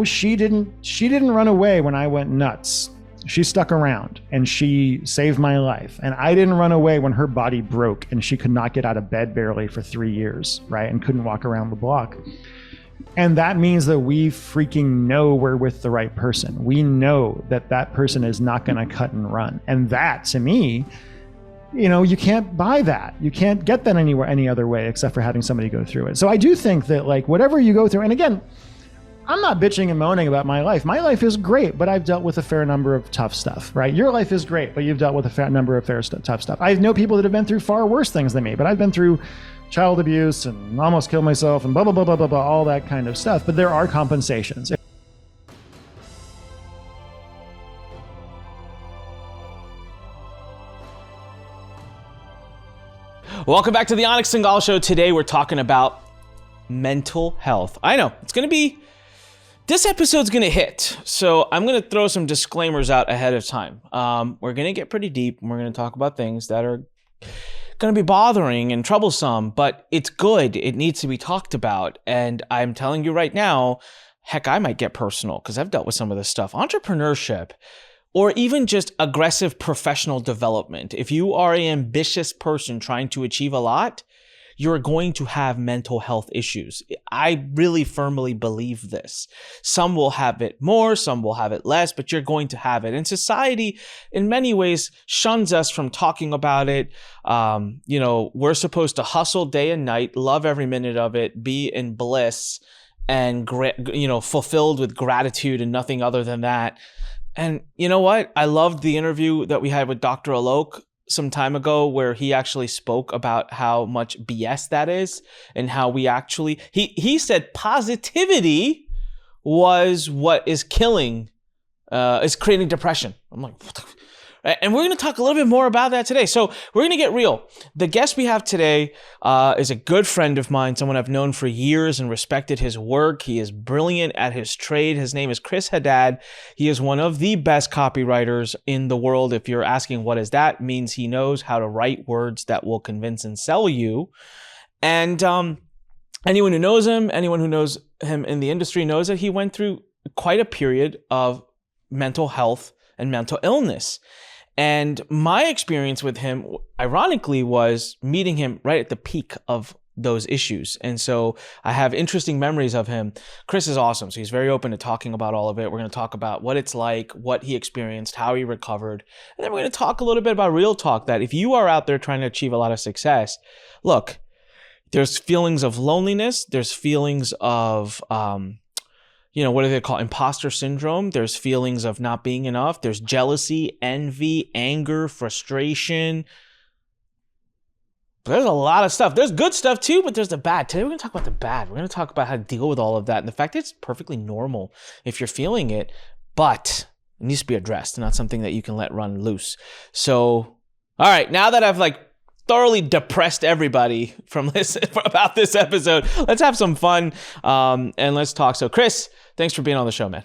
she didn't run away when I went nuts. She stuck around and she saved my life. And I didn't run away when her body broke and she could not get out of bed barely for 3 years, right? And couldn't walk around the block. And that means that we freaking know we're with the right person. We know that that person is not going to cut and run. And that, to me, you can't buy that. You can't get that any other way except for having somebody go through it. So I do think that whatever you go through, and again, I'm not bitching and moaning about my life. My life is great, but I've dealt with a fair number of tough stuff, right? Your life is great, but you've dealt with a fair number of tough stuff. I know people that have been through far worse things than me, but I've been through child abuse and almost killed myself and blah, blah, blah, blah, blah, blah, all that kind of stuff. But there are compensations. Welcome back to the Onyx Singal Show. Today we're talking about mental health. I know, this episode's going to hit, so I'm going to throw some disclaimers out ahead of time. We're going to get pretty deep, and we're going to talk about things that are going to be bothering and troublesome, but it's good. It needs to be talked about, and I'm telling you right now, heck, I might get personal because I've dealt with some of this stuff. Entrepreneurship, or even just aggressive professional development. If you are an ambitious person trying to achieve a lot, you're going to have mental health issues. I really firmly believe this. Some will have it more, some will have it less, but you're going to have it. And society, in many ways, shuns us from talking about it. We're supposed to hustle day and night, love every minute of it, be in bliss, and fulfilled with gratitude and nothing other than that. And you know what? I loved the interview that we had with Dr. Alok some time ago, where he actually spoke about how much BS that is, and how we actually, he said positivity was what is creating depression. I'm like, what the? And we're going to talk a little bit more about that today. So we're going to get real. The guest we have today is a good friend of mine, someone I've known for years and respected his work. He is brilliant at his trade. His name is Chris Haddad. He is one of the best copywriters in the world. If you're asking what is that, means he knows how to write words that will convince and sell you. And anyone who knows him, anyone who knows him in the industry knows that he went through quite a period of mental health and mental illness. And my experience with him, ironically, was meeting him right at the peak of those issues. And so I have interesting memories of him. Chris is awesome. So he's very open to talking about all of it. We're going to talk about what it's like, what he experienced, how he recovered. And then we're going to talk a little bit about real talk, that if you are out there trying to achieve a lot of success, look, there's feelings of loneliness. There's feelings of, what do they call it? Imposter syndrome. There's feelings of not being enough. There's jealousy, envy, anger, frustration. There's a lot of stuff. There's good stuff too, but there's the bad. Today we're going to talk about the bad. We're going to talk about how to deal with all of that. And the fact that it's perfectly normal if you're feeling it, but it needs to be addressed and not something that you can let run loose. So, all right, now that I've thoroughly depressed everybody about this episode, let's have some fun and let's talk. So Chris, thanks for being on the show, man.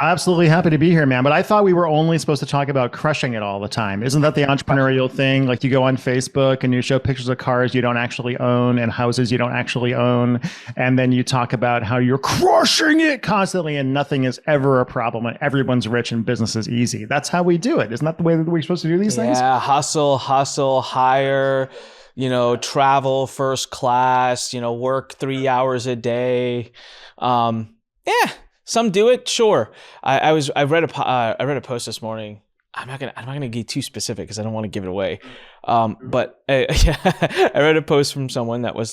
Absolutely happy to be here, man. But I thought we were only supposed to talk about crushing it all the time. Isn't that the entrepreneurial thing? Like, you go on Facebook and you show pictures of cars you don't actually own and houses you don't actually own. And then you talk about how you're crushing it constantly and nothing is ever a problem and everyone's rich and business is easy. That's how we do it. Isn't that the way that we're supposed to do these things? Yeah, hustle, hire, travel first class, work 3 hours a day. Yeah. Some do it, sure. I read a post this morning. I'm not gonna get too specific because I don't want to give it away. But I read a post from someone that was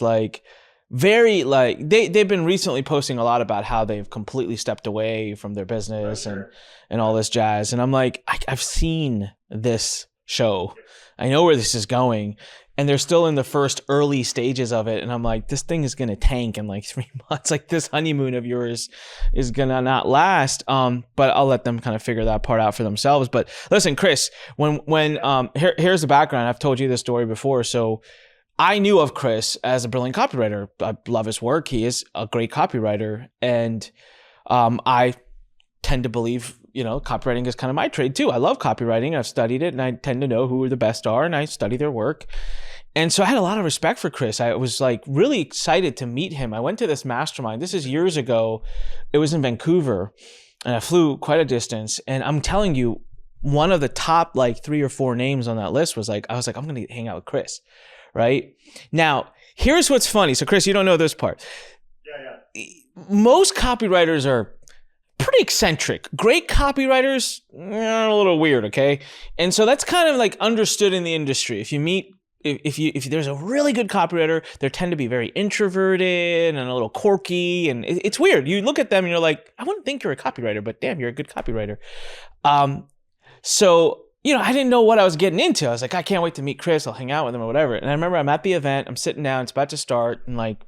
they've been recently posting a lot about how they've completely stepped away from their business and all this jazz. And I'm like, I've seen this show. I know where this is going. And they're still in the first early stages of it. And I'm like, this thing is going to tank in 3 months. This honeymoon of yours is going to not last. But I'll let them kind of figure that part out for themselves. But listen, Chris, here's the background. I've told you this story before. So I knew of Chris as a brilliant copywriter. I love his work. He is a great copywriter. And I tend to believe, copywriting is kind of my trade too. I love copywriting. I've studied it and I tend to know who the best are and I study their work. And so I had a lot of respect for Chris. I was like really excited to meet him. I went to this mastermind. This is years ago. It was in Vancouver, and I flew quite a distance. And I'm telling you, one of the top like 3 or 4 names on that list was like, I was like, I'm going to hang out with Chris, right? Now, here's what's funny. So Chris, you don't know this part. Yeah. Most copywriters are pretty eccentric. Great copywriters are a little weird, okay? And so that's kind of like understood in the industry. If there's a really good copywriter, they tend to be very introverted and a little quirky, and it's weird. You look at them and you're like, I wouldn't think you're a copywriter, but damn, you're a good copywriter. So, I didn't know what I was getting into. I was like, I can't wait to meet Chris. I'll hang out with him or whatever. And I remember I'm at the event, I'm sitting down, it's about to start, and like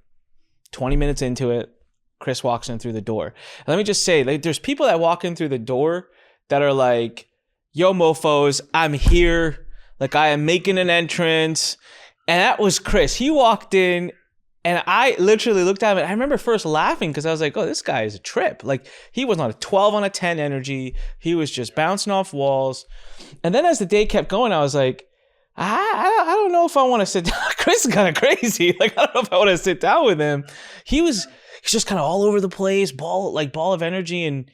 20 minutes into it, Chris walks in through the door. And let me just say, like, there's people that walk in through the door that are like, yo, mofos, I'm here. Like, I am making an entrance. And that was Chris. He walked in and I literally looked at him. And I remember first laughing because I was like, oh, this guy is a trip. Like, he was on a 12 on a 10 energy. He was just bouncing off walls. And then as the day kept going, I was like, I don't know if I want to sit down. Chris is kind of crazy. Like, I don't know if I want to sit down with him. He's just kind of all over the place, ball of energy. And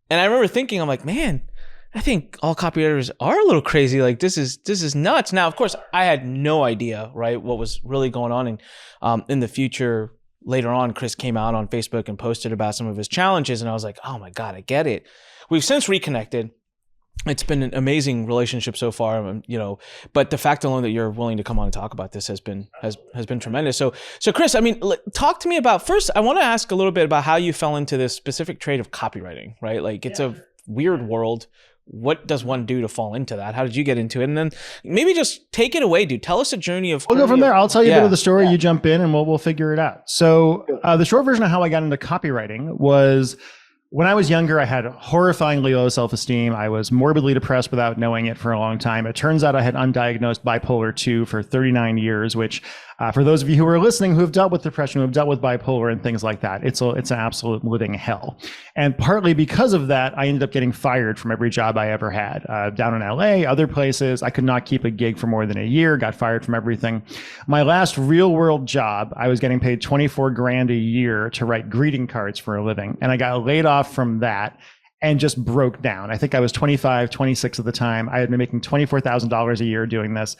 I remember thinking, I'm like, man, I think all copywriters are a little crazy. Like, this is nuts. Now, of course, I had no idea, right, what was really going on. And in the future, later on, Chris came out on Facebook and posted about some of his challenges. And I was like, oh my God, I get it. We've since reconnected. It's been an amazing relationship so far, but the fact alone that you're willing to come on and talk about this has been tremendous. So Chris, I mean, talk to me about, first, I want to ask a little bit about how you fell into this specific trade of copywriting, right? Like, it's a weird world. What does one do to fall into that? How did you get into it? And then maybe just take it away, dude. Tell us a journey of. We'll go from there. I'll tell you a bit of the story. You jump in and we'll figure it out. So the short version of how I got into copywriting was, when I was younger, I had horrifyingly low self-esteem. I was morbidly depressed without knowing it for a long time. It turns out I had undiagnosed bipolar II for 39 years, which for those of you who are listening who have dealt with depression, who have dealt with bipolar and things like that, it's an absolute living hell. And partly because of that, I ended up getting fired from every job I ever had. Down in LA, other places, I could not keep a gig for more than a year, got fired from everything. My last real world job, I was getting paid 24 grand a year to write greeting cards for a living. And I got laid off from that and just broke down. I think I was 25, 26 at the time. I had been making $24,000 a year doing this.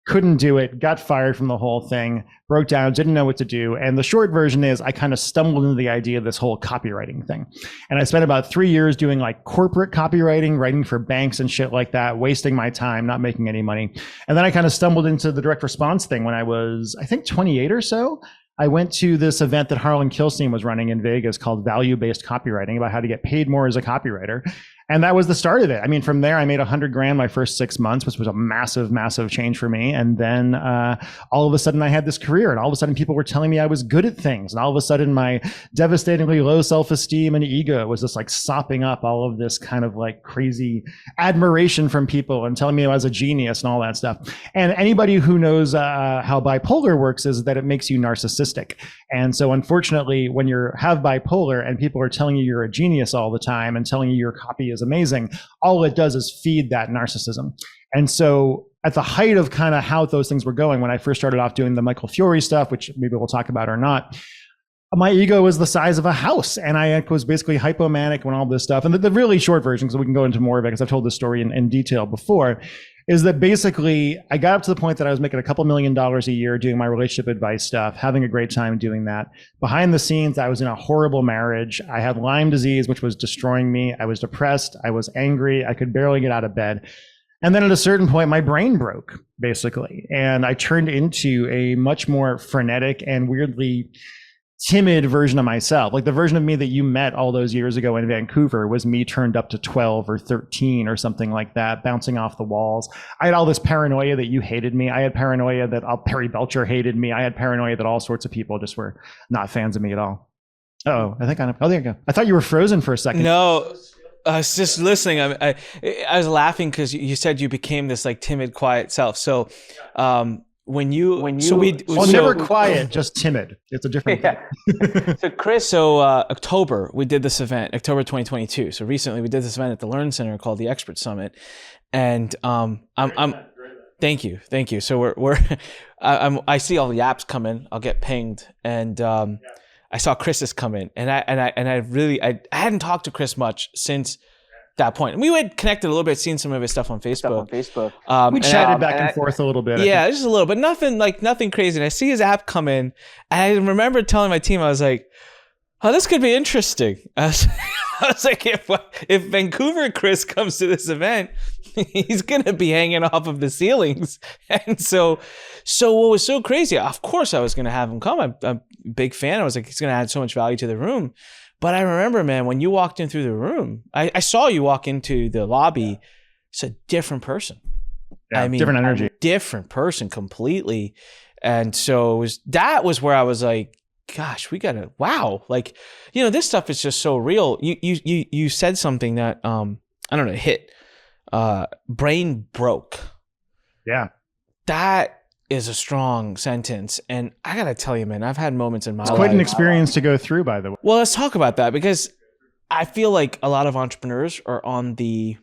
Couldn't do it, got fired from the whole thing, broke down, didn't know what to do. And the short version is I kind of stumbled into the idea of this whole copywriting thing. And I spent about 3 years doing like corporate copywriting, writing for banks and shit like that, wasting my time, not making any money. And then I kind of stumbled into the direct response thing when I was, I think, 28 or so. I went to this event that Harlan Kilstein was running in Vegas called Value-Based Copywriting, about how to get paid more as a copywriter. And that was the start of it. I mean, from there, I made 100 grand my first 6 months, which was a massive, massive change for me. And then all of a sudden I had this career, and all of a sudden people were telling me I was good at things. And all of a sudden my devastatingly low self-esteem and ego was just like sopping up all of this kind of like crazy admiration from people and telling me I was a genius and all that stuff. And anybody who knows how bipolar works is that it makes you narcissistic. And so unfortunately, when you have bipolar and people are telling you you're a genius all the time and telling you your copy is amazing, all it does is feed that narcissism. And so at the height of kind of how those things were going, when I first started off doing the Michael Fiore stuff, which maybe we'll talk about or not, my ego was the size of a house, and I was basically hypomanic when all this stuff. And the really short version, because we can go into more of it, because I've told this story in detail before, is that basically I got up to the point that I was making a couple $1 million a year doing my relationship advice stuff, having a great time doing that. Behind the scenes, I was in a horrible marriage. I had Lyme disease, which was destroying me. I was depressed. I was angry. I could barely get out of bed. And then at a certain point, my brain broke, basically. And I turned into a much more frenetic and weirdly timid version of myself. Like the version of me that you met all those years ago in Vancouver was me turned up to 12 or 13 or something like that, bouncing off the walls. I had all this paranoia that you hated me. I had paranoia that Perry Belcher hated me. I had paranoia that all sorts of people just were not fans of me at all. Oh, I think there you go. I thought you were frozen for a second. No, I was just listening. I was laughing because you said you became this like timid, quiet self. So, never quiet, just timid. It's a different thing. So Chris, October, we did this event, October 2022. So recently we did this event at the Learn Center called the Expert Summit. And Thank you. So I see all the apps come in. I'll get pinged, and I saw Chris's come in, and I hadn't talked to Chris much since that point. We had connected a little bit, seen some of his stuff on Facebook. We chatted back and forth a little bit. Yeah, just a little, but nothing crazy. And I see his app come in, and I remember telling my team, I was like, "Oh, this could be interesting." I was like, if Vancouver Chris comes to this event, he's gonna be hanging off of the ceilings. And so what was so crazy? Of course, I was gonna have him come. I'm a big fan. I was like, he's gonna add so much value to the room. But I remember, man, when you walked in through the room, I saw you walk into the lobby. It's a different person. Yeah, I mean, different energy. Different person completely. And so that was where I was like, gosh, we gotta, wow. Like, this stuff is just so real. You said something that, I don't know, hit, brain broke. Yeah. That is a strong sentence. And I gotta tell you, man, I've had moments in my life. It's quite an experience to go through, by the way. Well, let's talk about that, because I feel like a lot of entrepreneurs are on the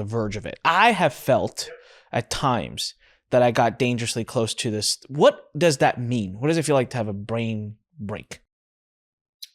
verge of it. I have felt at times that I got dangerously close to this. What does that mean? What does it feel like to have a brain break?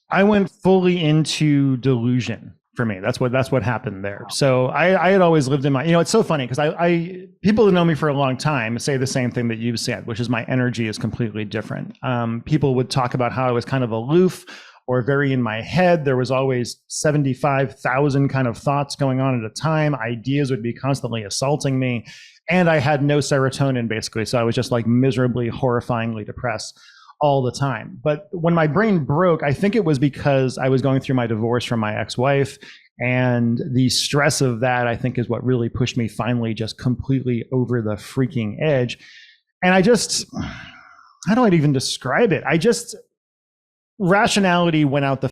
I went fully into delusion. For me, that's what happened there. So I had always lived in my, it's so funny because I people who know me for a long time say the same thing that you've said, which is my energy is completely different. People would talk about how I was kind of aloof or very in my head. There was always 75,000 kind of thoughts going on at a time. Ideas would be constantly assaulting me. And I had no serotonin, basically. So I was just like miserably, horrifyingly depressed all the time. But when my brain broke, I think it was because I was going through my divorce from my ex-wife, and the stress of that, I think, is what really pushed me finally just completely over the freaking edge. And how do I even describe it? Rationality went out the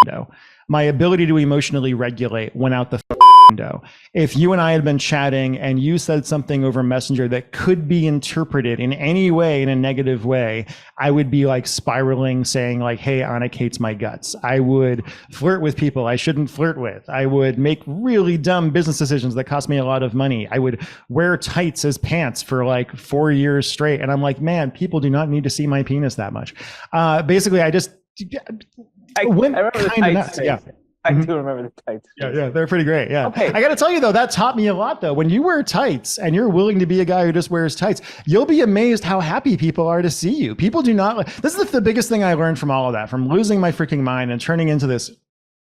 window. My ability to emotionally regulate went out the window. If you and I had been chatting and you said something over Messenger that could be interpreted in any way, in a negative way, I would be like spiraling, saying like, hey, Anik hates my guts. I would flirt with people I shouldn't flirt with. I would make really dumb business decisions that cost me a lot of money. I would wear tights as pants for like 4 years straight. And I'm like, man, people do not need to see my penis that much. Basically, I went kind of nuts. Yeah. I do remember the tights. Yeah, they're pretty great. Yeah. Okay. I got to tell you though, that taught me a lot though. When you wear tights and you're willing to be a guy who just wears tights, you'll be amazed how happy people are to see you. People do not. This is the biggest thing I learned from all of that, from losing my freaking mind and turning into this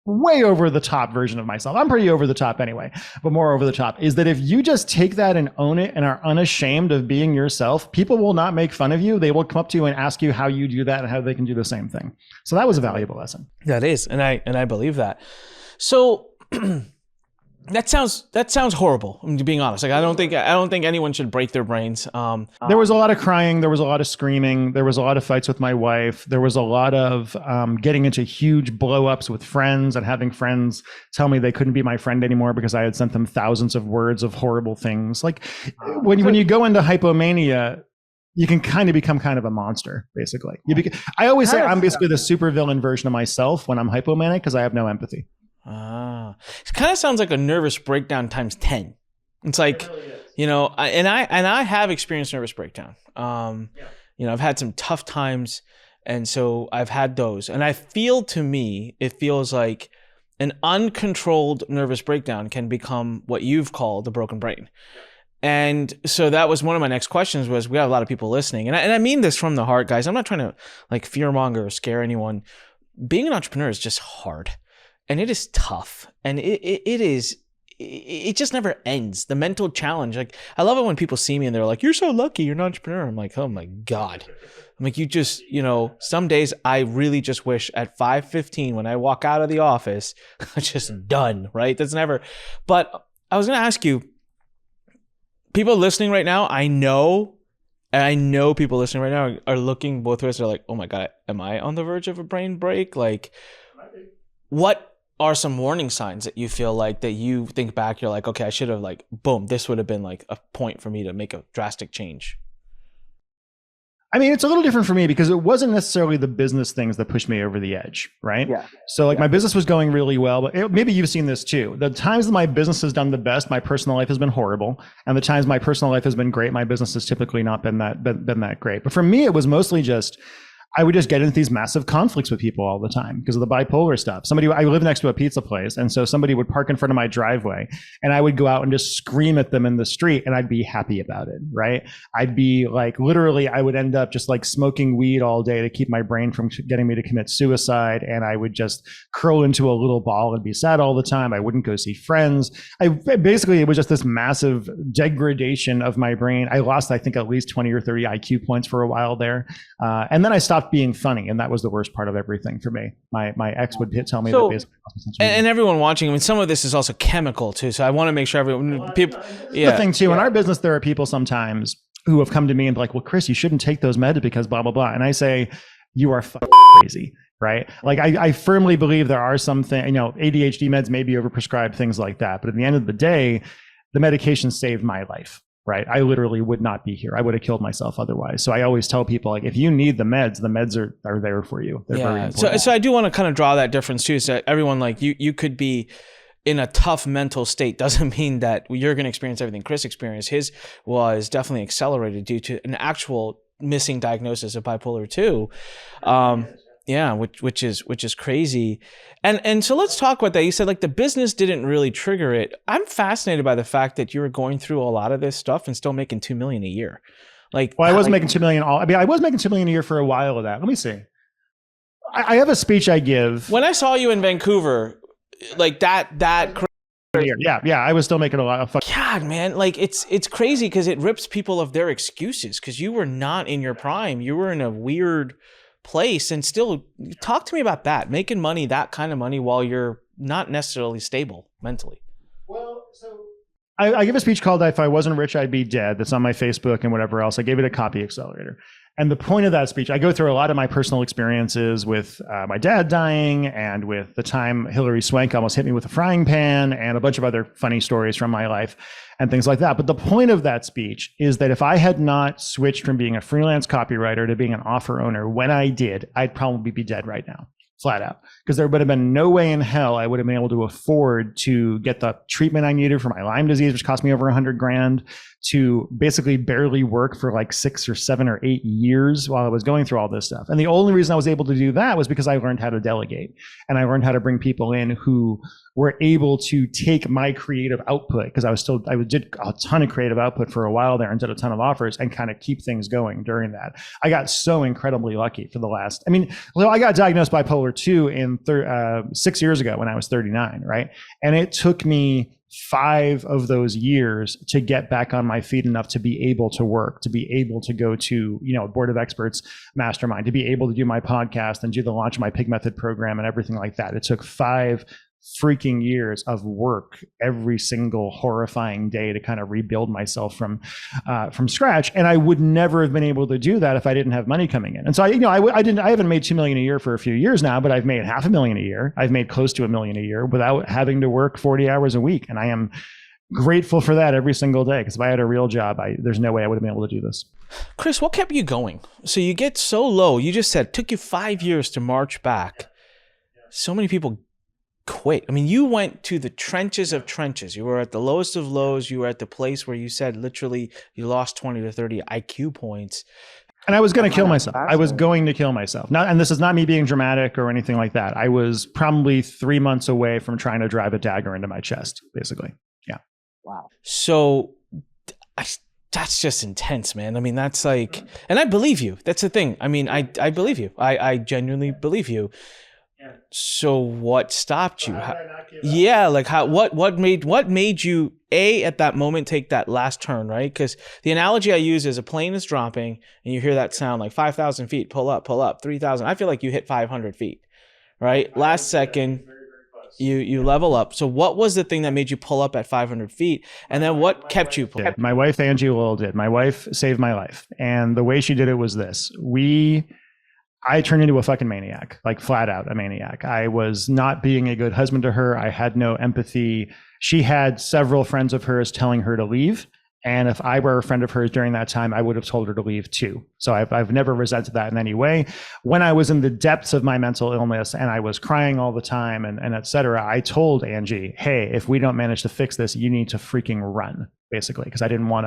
way over the top version of myself. I'm pretty over the top anyway, but more over the top is that if you just take that and own it and are unashamed of being yourself, people will not make fun of you. They will come up to you and ask you how you do that and how they can do the same thing. So that was a valuable lesson. That is, and I believe that. So that sounds horrible. I'm being honest. Like I don't think anyone should break their brains. There was a lot of crying. There was a lot of screaming. There was a lot of fights with my wife. There was a lot of getting into huge blow-ups with friends and having friends tell me they couldn't be my friend anymore because I had sent them thousands of words of horrible things. Like when you go into hypomania, you can kind of become kind of a monster, basically. I always say I'm basically the supervillain version of myself when I'm hypomanic because I have no empathy. It kind of sounds like a nervous breakdown times 10. It's like, I have experienced nervous breakdown. I've had some tough times, and so I've had those. And it feels like an uncontrolled nervous breakdown can become what you've called a broken brain. And so that was one of my next questions was, we have a lot of people listening. And I mean this from the heart, guys. I'm not trying to like fearmonger or scare anyone. Being an entrepreneur is just hard. And it is tough, and it just never ends. The mental challenge, like I love it when people see me and they're like, "You're so lucky, you're an entrepreneur." I'm like, "Oh my God!" I'm like, "You just, some days I really just wish at 5:15 when I walk out of the office, I'm just done." Right? That's never. But I was gonna ask you, people listening right now, I know people listening right now are looking both ways. They're like, "Oh my God, am I on the verge of a brain break?" Like, what are some warning signs that you feel like that you think back, you're like, okay, I should have like, boom, this would have been like a point for me to make a drastic change? I mean, it's a little different for me because it wasn't necessarily the business things that pushed me over the edge, right? Yeah. So like my business was going really well, but maybe you've seen this too. The times that my business has done the best, my personal life has been horrible. And the times my personal life has been great, my business has typically not been that great. But for me, it was mostly just, I would just get into these massive conflicts with people all the time because of the bipolar stuff. I live next to a pizza place. And so somebody would park in front of my driveway and I would go out and just scream at them in the street and I'd be happy about it, right? I'd be like, literally, I would end up just like smoking weed all day to keep my brain from getting me to commit suicide. And I would just curl into a little ball and be sad all the time. I wouldn't go see friends. It was just this massive degradation of my brain. I lost, I think, at least 20 or 30 IQ points for a while there. And then I stopped being funny, and that was the worst part of everything for me. My ex would tell me that basically. And everyone watching, I mean, some of this is also chemical too. So I want to make sure people. The thing too, in our business, there are people sometimes who have come to me and be like, "Well, Chris, you shouldn't take those meds because blah blah blah," and I say, "You are fucking crazy." Right? Like I firmly believe there are some things, ADHD meds may be overprescribed, things like that. But at the end of the day, the medication saved my life. Right. I literally would not be here. I would have killed myself otherwise. So I always tell people, like, if you need the meds are there for you. They're very important. So I do want to kind of draw that difference too. So everyone, like you could be in a tough mental state doesn't mean that you're going to experience everything Chris experienced. His was definitely accelerated due to an actual missing diagnosis of bipolar II. Yeah, which is crazy. And so let's talk about that. You said like the business didn't really trigger it. I'm fascinated by the fact that you were going through a lot of this stuff and still making $2 million a year. Like, well, I wasn't making $2 million. I was making $2 million a year for a while of that. Let me see. I have a speech I give. When I saw you in Vancouver, like that. Yeah. I was still making a lot of God, man, like it's crazy because it rips people of their excuses because you were not in your prime. You were in a weird place, and still talk to me about that, making money, that kind of money, while you're not necessarily stable mentally. Well, so I give a speech called "If I Wasn't Rich, I'd Be Dead." That's on my Facebook and whatever else. I gave it a Copy Accelerator. And the point of that speech, I go through a lot of my personal experiences with my dad dying and with the time Hillary Swank almost hit me with a frying pan and a bunch of other funny stories from my life and things like that. But the point of that speech is that if I had not switched from being a freelance copywriter to being an offer owner when I did, I'd probably be dead right now. Flat out, because there would have been no way in hell I would have been able to afford to get the treatment I needed for my Lyme disease, which cost me over $100,000, to basically barely work for like 6 or 7 or 8 years while I was going through all this stuff. And the only reason I was able to do that was because I learned how to delegate, and I learned how to bring people in who were able to take my creative output, because I did a ton of creative output for a while there and did a ton of offers, and kind of keep things going during that. I got so incredibly lucky for I got diagnosed bipolar II 6 years ago when I was 39, right? And it took me 5 of those years to get back on my feet enough to be able to work, to be able to go to, a board of experts mastermind, to be able to do my podcast and do the launch of my Pig Method program and everything like that. It took 5 freaking years of work every single horrifying day to kind of rebuild myself from scratch. And I would never have been able to do that if I didn't have money coming in. And so I haven't made $2 million a year for a few years now, but I've made $500,000 a year. I've made close to $1 million a year without having to work 40 hours a week. And I am grateful for that every single day, because if I had a real job, there's no way I would have been able to do this. Chris, what kept you going? So you get so low. You just said it took you 5 years to march back. So many people quit. I mean, you went to the trenches of trenches. You were at the lowest of lows. You were at the place where you said literally you lost 20 to 30 IQ points. And I was going to kill myself. I was going to kill myself. And this is not me being dramatic or anything like that. I was probably 3 months away from trying to drive a dagger into my chest, basically. Yeah. Wow. So that's just intense, man. I mean, that's like, and I believe you. That's the thing. I mean, I believe you. I genuinely believe you. So what stopped you? What made you at that moment take that last turn, right? Because the analogy I use is a plane is dropping and you hear that sound like 5,000 feet, pull up, 3,000. I feel like you hit 500 feet, right? Last second, you level up. So what was the thing that made you pull up at 500 feet? And then what kept you pulling? My wife, Angie Lowell, did. My wife saved my life. And the way she did it was this. I turned into a fucking maniac, like flat out a maniac. I was not being a good husband to her. I had no empathy. She had several friends of hers telling her to leave. And if I were a friend of hers during that time, I would have told her to leave too. So I've never resented that in any way. When I was in the depths of my mental illness and I was crying all the time and et cetera, I told Angie, hey, if we don't manage to fix this, you need to freaking run, basically, because I didn't want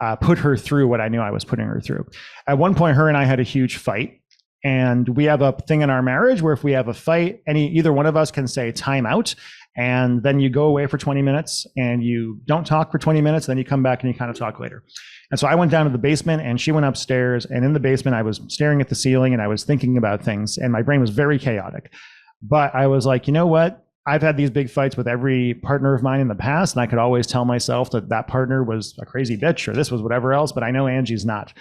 to put her through what I knew I was putting her through. At one point, her and I had a huge fight. And we have a thing in our marriage where if we have a fight, either one of us can say time out. And then you go away for 20 minutes and you don't talk for 20 minutes. Then you come back and you kind of talk later. And so I went down to the basement and she went upstairs. And in the basement, I was staring at the ceiling and I was thinking about things and my brain was very chaotic. But I was like, you know what? I've had these big fights with every partner of mine in the past. And I could always tell myself that that partner was a crazy bitch or this was whatever else. But I know Angie's not.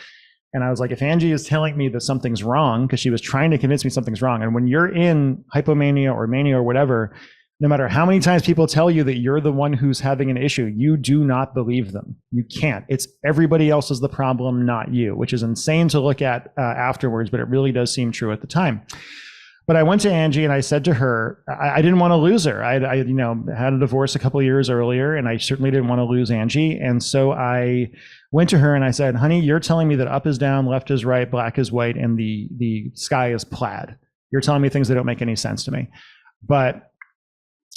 And I was like, if Angie is telling me that something's wrong, because she was trying to convince me something's wrong. And when you're in hypomania or mania or whatever, no matter how many times people tell you that you're the one who's having an issue, you do not believe them. You can't. It's everybody else is the problem, not you, which is insane to look at afterwards, but it really does seem true at the time. But I went to Angie and I said to her, I didn't want to lose her. I had a divorce a couple of years earlier and I certainly didn't want to lose Angie. And so I went to her and I said, honey, you're telling me that up is down, left is right, black is white, and the sky is plaid. You're telling me things that don't make any sense to me. But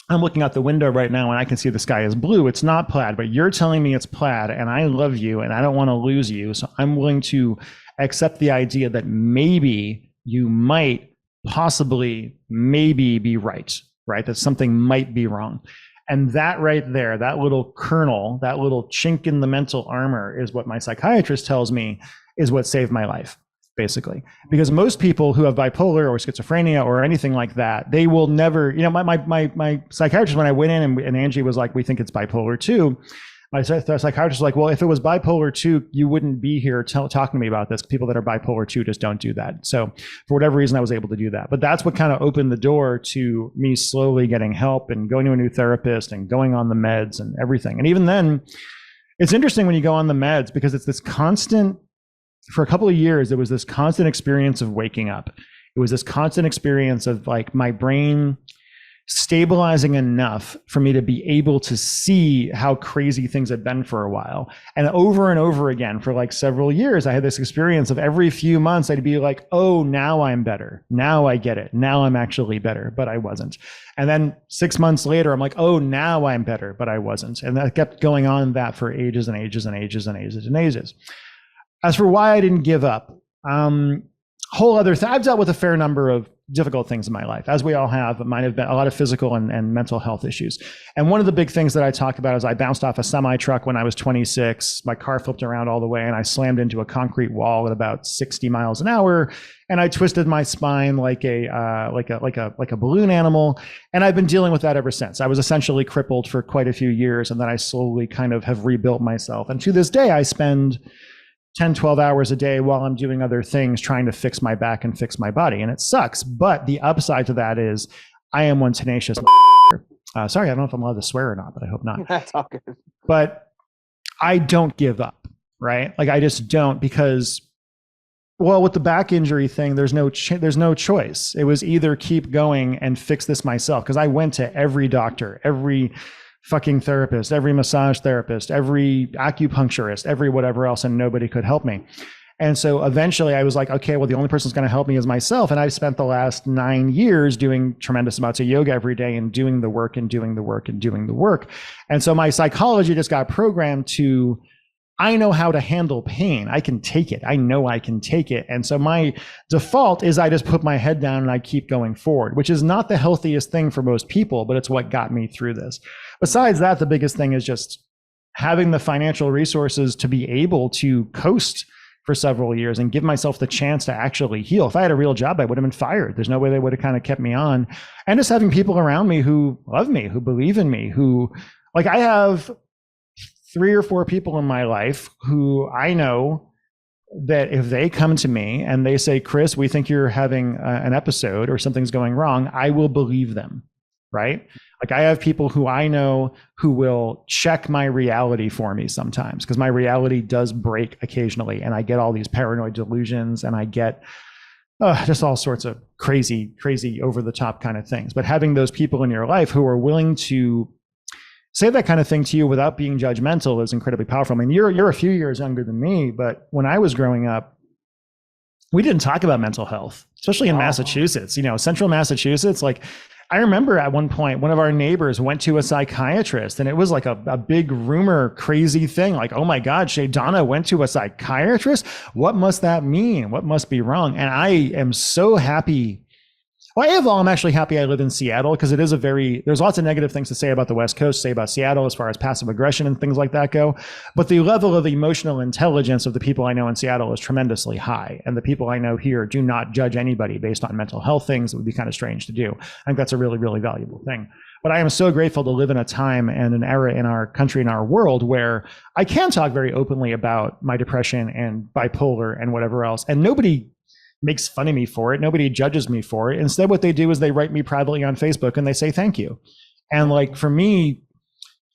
I'm looking out the window right now and I can see the sky is blue. It's not plaid, but you're telling me it's plaid and I love you and I don't want to lose you. So I'm willing to accept the idea that maybe you might possibly maybe be right? That something might be wrong. And that right there, that little kernel, that little chink in the mental armor is what my psychiatrist tells me is what saved my life, basically. Because most people who have bipolar or schizophrenia or anything like that, they will never, my psychiatrist, when I went in and Angie was like, we think it's bipolar II, my psychiatrist was like, well, if it was bipolar II, you wouldn't be here talking to me about this. People that are bipolar II just don't do that. So for whatever reason, I was able to do that. But that's what kind of opened the door to me slowly getting help and going to a new therapist and going on the meds and everything. And even then, it's interesting when you go on the meds because it's this constant, for a couple of years, there was this constant experience of waking up. It was this constant experience of like my brain stabilizing enough for me to be able to see how crazy things had been for a while. And over again, for like several years, I had this experience of every few months, I'd be like, oh, now I'm better. Now I get it. Now I'm actually better, but I wasn't. And then 6 months later, I'm like, oh, now I'm better, but I wasn't. And that kept going on that for ages and ages and ages and ages and ages. As for why I didn't give up, whole other thing. I've dealt with a fair number of difficult things in my life, as we all have. It might have been a lot of physical and mental health issues. And one of the big things that I talk about is I bounced off a semi truck when I was 26. My car flipped around all the way and I slammed into a concrete wall at about 60 miles an hour. And I twisted my spine like a balloon animal. And I've been dealing with that ever since. I was essentially crippled for quite a few years. And then I slowly kind of have rebuilt myself. And to this day, I spend 10, 12 hours a day while I'm doing other things, trying to fix my back and fix my body. And it sucks. But the upside to that is I am one tenacious. Sorry, I don't know if I'm allowed to swear or not, but I hope not. That's all good. But I don't give up, right? Like I just don't, because, well, with the back injury thing, there's no choice. It was either keep going and fix this myself. Because I went to every doctor, every fucking therapist, every massage therapist, every acupuncturist, every whatever else, and nobody could help me. And so eventually I was like, okay, well, the only person who's going to help me is myself. And I've spent the last 9 years doing tremendous amounts of yoga every day and doing the work and doing the work and doing the work. And so my psychology just got programmed to, I know how to handle pain. I can take it. I know I can take it. And so my default is I just put my head down and I keep going forward, which is not the healthiest thing for most people, but it's what got me through this. Besides that, the biggest thing is just having the financial resources to be able to coast for several years and give myself the chance to actually heal. If I had a real job, I would have been fired. There's no way they would have kind of kept me on. And just having people around me who love me, who believe in me, who, like, I have 3 or 4 people in my life who I know that if they come to me and they say, Chris, we think you're having an episode or something's going wrong, I will believe them, right? Like I have people who I know who will check my reality for me sometimes, because my reality does break occasionally and I get all these paranoid delusions and I get just all sorts of crazy over the top kind of things. But having those people in your life who are willing to say that kind of thing to you without being judgmental is incredibly powerful. I mean, you're a few years younger than me, but when I was growing up, we didn't talk about mental health, especially in Massachusetts, central Massachusetts. Like, I remember at one point, one of our neighbors went to a psychiatrist, and it was like a big rumor, crazy thing. Like, oh my God, Shay Donna went to a psychiatrist. What must that mean? What must be wrong? And I am so happy. Well, I'm actually happy I live in Seattle, because there's lots of negative things to say about the West Coast, say about Seattle as far as passive aggression and things like that go. But the level of emotional intelligence of the people I know in Seattle is tremendously high. And the people I know here do not judge anybody based on mental health things. It would be kind of strange to do. I think that's a really, really valuable thing. But I am so grateful to live in a time and an era in our country and our world where I can talk very openly about my depression and bipolar and whatever else. And nobody makes fun of me for it. Nobody judges me for it. Instead, what they do is they write me privately on Facebook and they say thank you. And like, for me,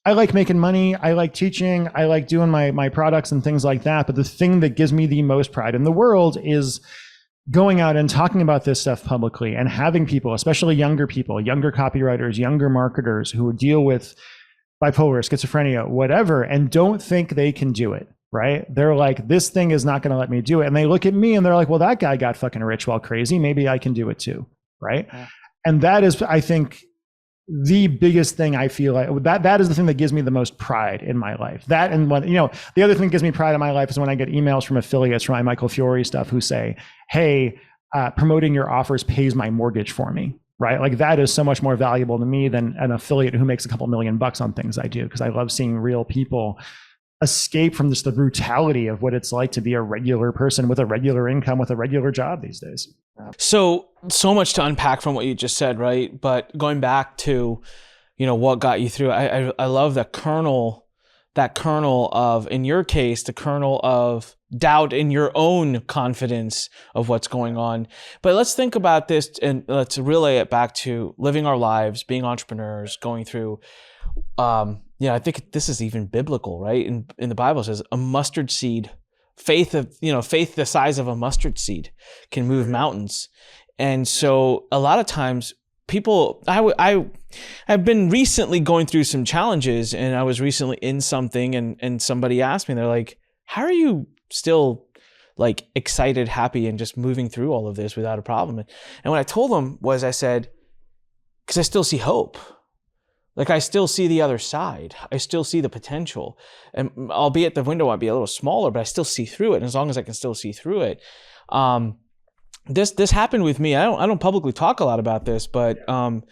I like making money. I like teaching. I like doing my products and things like that. But the thing that gives me the most pride in the world is going out and talking about this stuff publicly and having people, especially younger people, younger copywriters, younger marketers who deal with bipolar, schizophrenia, whatever, and don't think they can do it. Right? They're like, this thing is not going to let me do it. And they look at me and they're like, well, that guy got fucking rich while crazy. Maybe I can do it too. Right? Yeah. And that is, I think, the biggest thing I feel like that is the thing that gives me the most pride in my life. That, and when, the other thing that gives me pride in my life is when I get emails from affiliates from my Michael Fiore stuff who say, hey, promoting your offers pays my mortgage for me. Right? Like, that is so much more valuable to me than an affiliate who makes a couple $1 million on things I do, because I love seeing real people escape from just the brutality of what it's like to be a regular person with a regular income, with a regular job these days. So much to unpack from what you just said, right? But going back to, what got you through, I love that kernel of, in your case, the kernel of doubt in your own confidence of what's going on. But let's think about this and let's relay it back to living our lives, being entrepreneurs, going through, I think this is even biblical, right? In the Bible, it says a mustard seed, faith the size of a mustard seed can move mountains. And so a lot of times people, I've been recently going through some challenges, and I was recently in something and somebody asked me, they're like, how are you still like excited, happy, and just moving through all of this without a problem? And what I told them was, I said, because I still see hope. Like, I still see the other side. I still see the potential. And albeit the window might be a little smaller, but I still see through it. And as long as I can still see through it, this happened with me. I don't publicly talk a lot about this, but over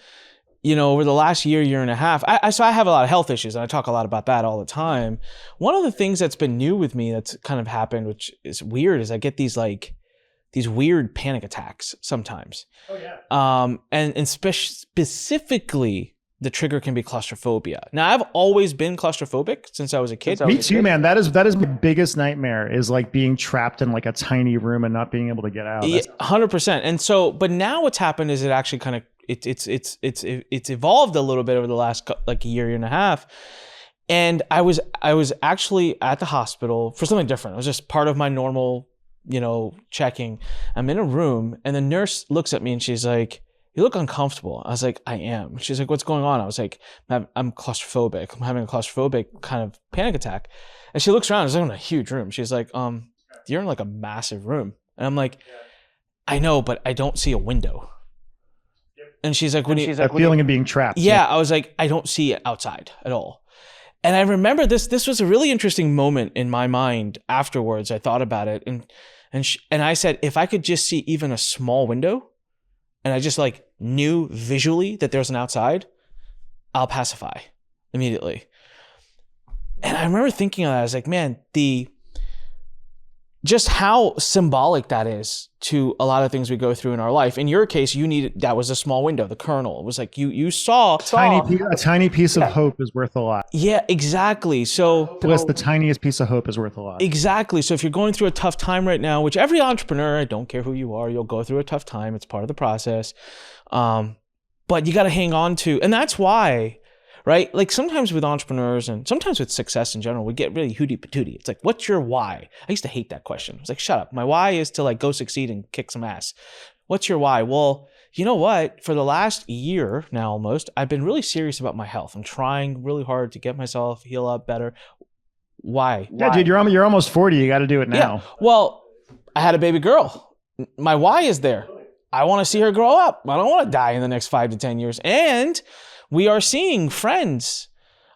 the last year and a half, so I have a lot of health issues, and I talk a lot about that all the time. One of the things that's been new with me that's kind of happened, which is weird, is I get these weird panic attacks sometimes. Oh yeah. And specifically, the trigger can be claustrophobia. Now, I've always been claustrophobic since I was a kid. Me too, man. That is my biggest nightmare, is like being trapped in like a tiny room and not being able to get out. Yeah, 100%. And so, but now what's happened is it actually kind of, it's evolved a little bit over the last like year and a half. And I was actually at the hospital for something different. It was just part of my normal, checking. I'm in a room and the nurse looks at me and she's like, you look uncomfortable. I was like, I am. She's like, what's going on? I was like, I'm claustrophobic. I'm having a claustrophobic kind of panic attack. And she looks around. I was like, in a huge room. She's like, you're in like a massive room. And I'm like, I know, but I don't see a window. And she's like, that feeling of being trapped. Yeah. I was like, I don't see it outside at all. And I remember this was a really interesting moment in my mind afterwards. I thought about it. And I said, if I could just see even a small window, and I just like knew visually that there's an outside, I'll pacify immediately. And I remember thinking of that. I was like, man, just how symbolic that is to a lot of things we go through in our life. In your case, that was a small window, the kernel. It was like you saw a tiny piece of hope is worth a lot. Yeah, exactly. So the tiniest piece of hope is worth a lot. Exactly. So if you're going through a tough time right now, which every entrepreneur, I don't care who you are, you'll go through a tough time. It's part of the process. But you got to hang on to, and that's why, right? Like sometimes with entrepreneurs and sometimes with success in general, we get really hooty patooty. It's like, what's your why? I used to hate that question. It's like, shut up. My why is to like go succeed and kick some ass. What's your why? Well, you know what? For the last year now, almost, I've been really serious about my health. I'm trying really hard to get myself heal up better. Why? Yeah, dude, you're almost 40. You got to do it now. Yeah. Well, I had a baby girl. My why is there. I want to see her grow up. I don't want to die in the next 5 to 10 years. And we are seeing friends.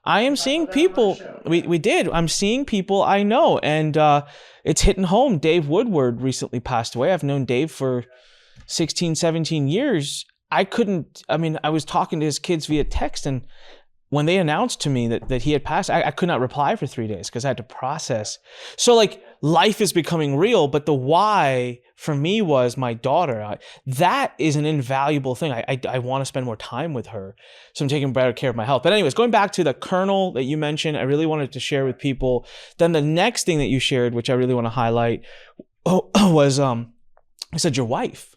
I am seeing people. We did. I'm seeing people I know. And it's hitting home. Dave Woodward recently passed away. I've known Dave for 16, 17 years. I was talking to his kids via text, and when they announced to me that he had passed, I could not reply for 3 days because I had to process. So like life is becoming real, but the why for me was my daughter. That is an invaluable thing. I want to spend more time with her. So I'm taking better care of my health. But anyways, going back to the kernel that you mentioned, I really wanted to share with people. Then the next thing that you shared, which I really want to highlight, was I said your wife.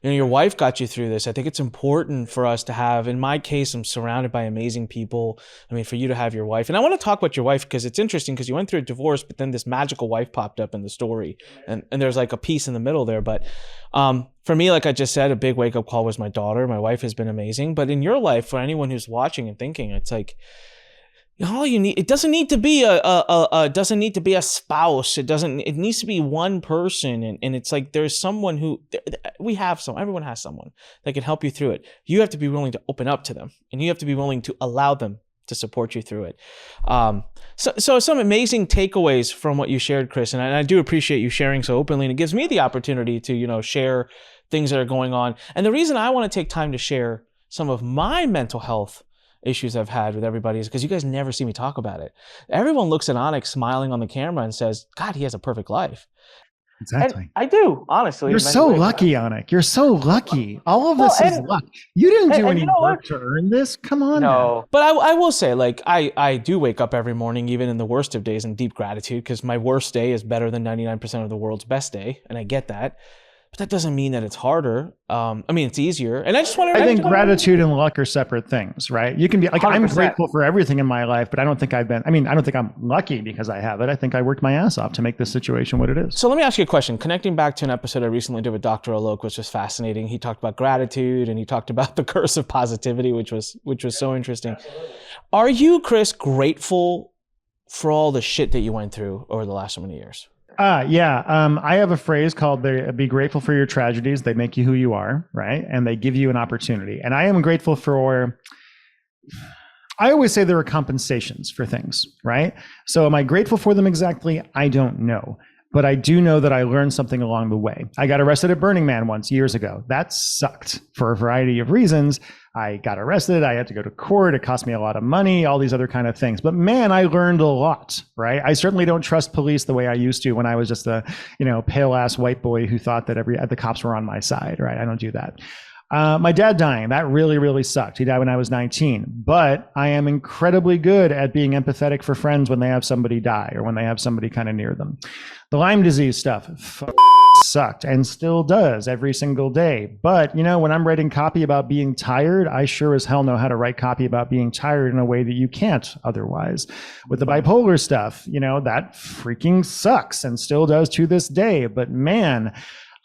You know, your wife got you through this. I think it's important for us to have, in my case, I'm surrounded by amazing people. I mean, for you to have your wife. And I want to talk about your wife because it's interesting because you went through a divorce, but then this magical wife popped up in the story. And there's like a piece in the middle there. But for me, like I just said, a big wake-up call was my daughter. My wife has been amazing. But in your life, for anyone who's watching and thinking, it's like, all you need, it doesn't need to be a spouse. It needs to be one person. And it's like, there's someone everyone has someone that can help you through it. You have to be willing to open up to them, and you have to be willing to allow them to support you through it. So some amazing takeaways from what you shared, Chris, and I do appreciate you sharing so openly, and it gives me the opportunity to, share things that are going on. And the reason I want to take time to share some of my mental health issues I've had with everybody is because you guys never see me talk about it. Everyone looks at Onyx smiling on the camera and says, God, he has a perfect life. Exactly. And I do, honestly. You're so lucky, Onyx. You're so lucky. All of this is luck. You didn't do any work to earn this. Come on. No. But I will say, like, I do wake up every morning, even in the worst of days, in deep gratitude, because my worst day is better than 99% of the world's best day. And I get that. But that doesn't mean that it's harder. It's easier. And I think gratitude and luck are separate things, right? You can be like, 100%. I'm grateful for everything in my life, but I don't think I don't think I'm lucky because I have it. I think I worked my ass off to make this situation what it is. So let me ask you a question. Connecting back to an episode I recently did with Dr. Alok, which was fascinating. He talked about gratitude and he talked about the curse of positivity, which was so interesting. Are you, Chris, grateful for all the shit that you went through over the last so many years? Yeah. I have a phrase called be grateful for your tragedies. They make you who you are, right? And they give you an opportunity. And I am grateful for, I always say there are compensations for things, right? So am I grateful for them exactly? I don't know. But I do know that I learned something along the way. I got arrested at Burning Man once years ago. That sucked for a variety of reasons. I got arrested. I had to go to court. It cost me a lot of money, all these other kind of things. But man, I learned a lot, right? I certainly don't trust police the way I used to when I was just a, pale ass white boy who thought that the cops were on my side, right? I don't do that. My dad dying, that really, really sucked. He died when I was 19, but I am incredibly good at being empathetic for friends when they have somebody die or when they have somebody kind of near them. The Lyme disease stuff sucked and still does every single day. But, when I'm writing copy about being tired, I sure as hell know how to write copy about being tired in a way that you can't otherwise. With the bipolar stuff, that freaking sucks and still does to this day. But man,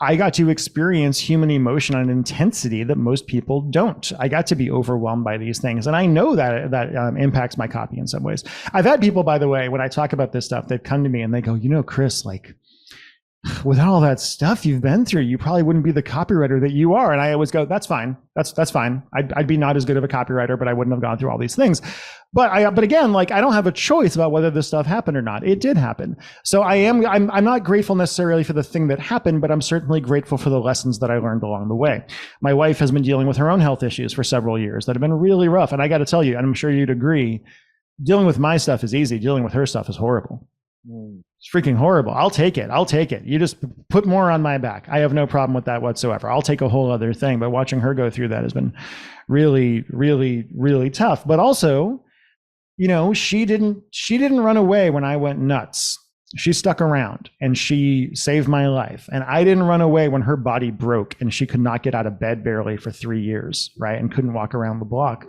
I got to experience human emotion on an intensity that most people don't. I got to be overwhelmed by these things. And I know that impacts my copy in some ways. I've had people, by the way, when I talk about this stuff, they've come to me and they go, Chris, like, without all that stuff you've been through, you probably wouldn't be the copywriter that you are. And I always go, that's fine. That's fine. I'd be not as good of a copywriter, but I wouldn't have gone through all these things. But again, like, I don't have a choice about whether this stuff happened or not. It did happen. So I'm not grateful necessarily for the thing that happened, but I'm certainly grateful for the lessons that I learned along the way. My wife has been dealing with her own health issues for several years that have been really rough. And I got to tell you, and I'm sure you'd agree, dealing with my stuff is easy. Dealing with her stuff is horrible. It's freaking horrible. I'll take it. You just put more on my back. I have no problem with that whatsoever. I'll take a whole other thing, but watching her go through that has been really, really, really tough. But also, she didn't run away when I went nuts. She stuck around and she saved my life. And I didn't run away when her body broke and she could not get out of bed barely for 3 years, right? And couldn't walk around the block.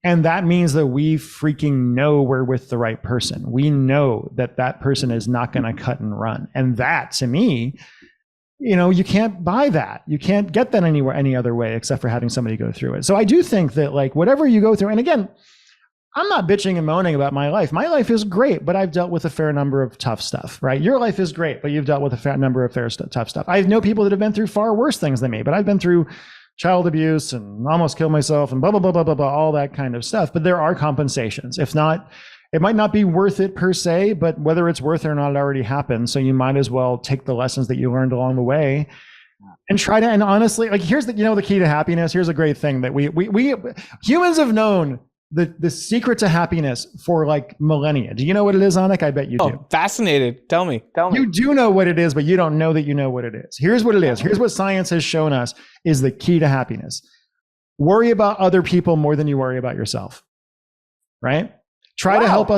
And that means that we freaking know we're with the right person. We know that person is not going to cut and run. And that, to me, you can't buy that. You can't get that anywhere, any other way except for having somebody go through it. So I do think that like whatever you go through, and again, I'm not bitching and moaning about my life. My life is great, but I've dealt with a fair number of tough stuff, right? Your life is great, but you've dealt with a fair number of tough stuff. I know people that have been through far worse things than me, but I've been through child abuse and almost killed myself and blah, blah, blah, blah, blah, blah, all that kind of stuff. But there are compensations. If not, it might not be worth it per se, but whether it's worth it or not, it already happened. So you might as well take the lessons that you learned along the way and try to, and honestly, like here's the key to happiness. Here's a great thing that we humans have known the secret to happiness for like millennia. Do you know what it is, Anik? I bet you do. Oh, fascinated. Tell me. You do know what it is, but you don't know that you know what it is. Here's what it is. Here's what science has shown us is the key to happiness. Worry about other people more than you worry about yourself. Right? Try to help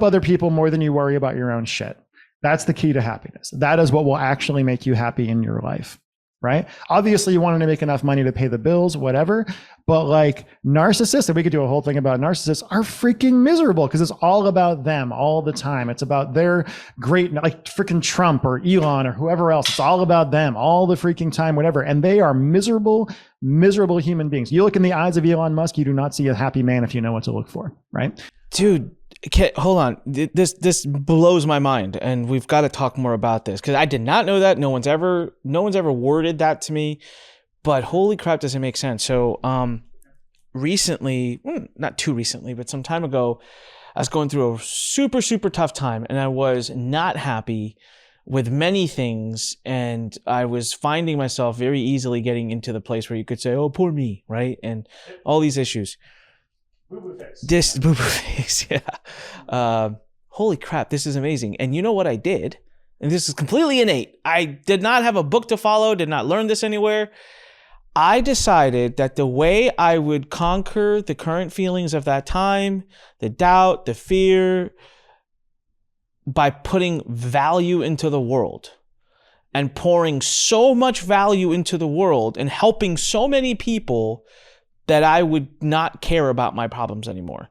other people more than you worry about your own shit. That's the key to happiness. That is what will actually make you happy in your life, right? Obviously, you want to make enough money to pay the bills, whatever. But like narcissists, and we could do a whole thing about narcissists, are freaking miserable because it's all about them all the time. It's about their great, like freaking Trump or Elon or whoever else. It's all about them all the freaking time, whatever. And they are miserable human beings. You look in the eyes of Elon Musk, you do not see a happy man if you know what to look for, right? Dude, hold on. This blows my mind, and we've got to talk more about this because I did not know that. No one's ever worded that to me, but holy crap, does it make sense? So, recently, not too recently, but some time ago, I was going through a super, super tough time, and I was not happy with many things, and I was finding myself very easily getting into the place where you could say, "Oh, poor me," right, and all these issues. Boo-boo face. This boo-boo face, yeah. Holy crap, this is amazing. And you know what I did? And this is completely innate. I did not have a book to follow, did not learn this anywhere. I decided that the way I would conquer the current feelings of that time, the doubt, the fear, by putting value into the world and pouring so much value into the world and helping so many people that I would not care about my problems anymore.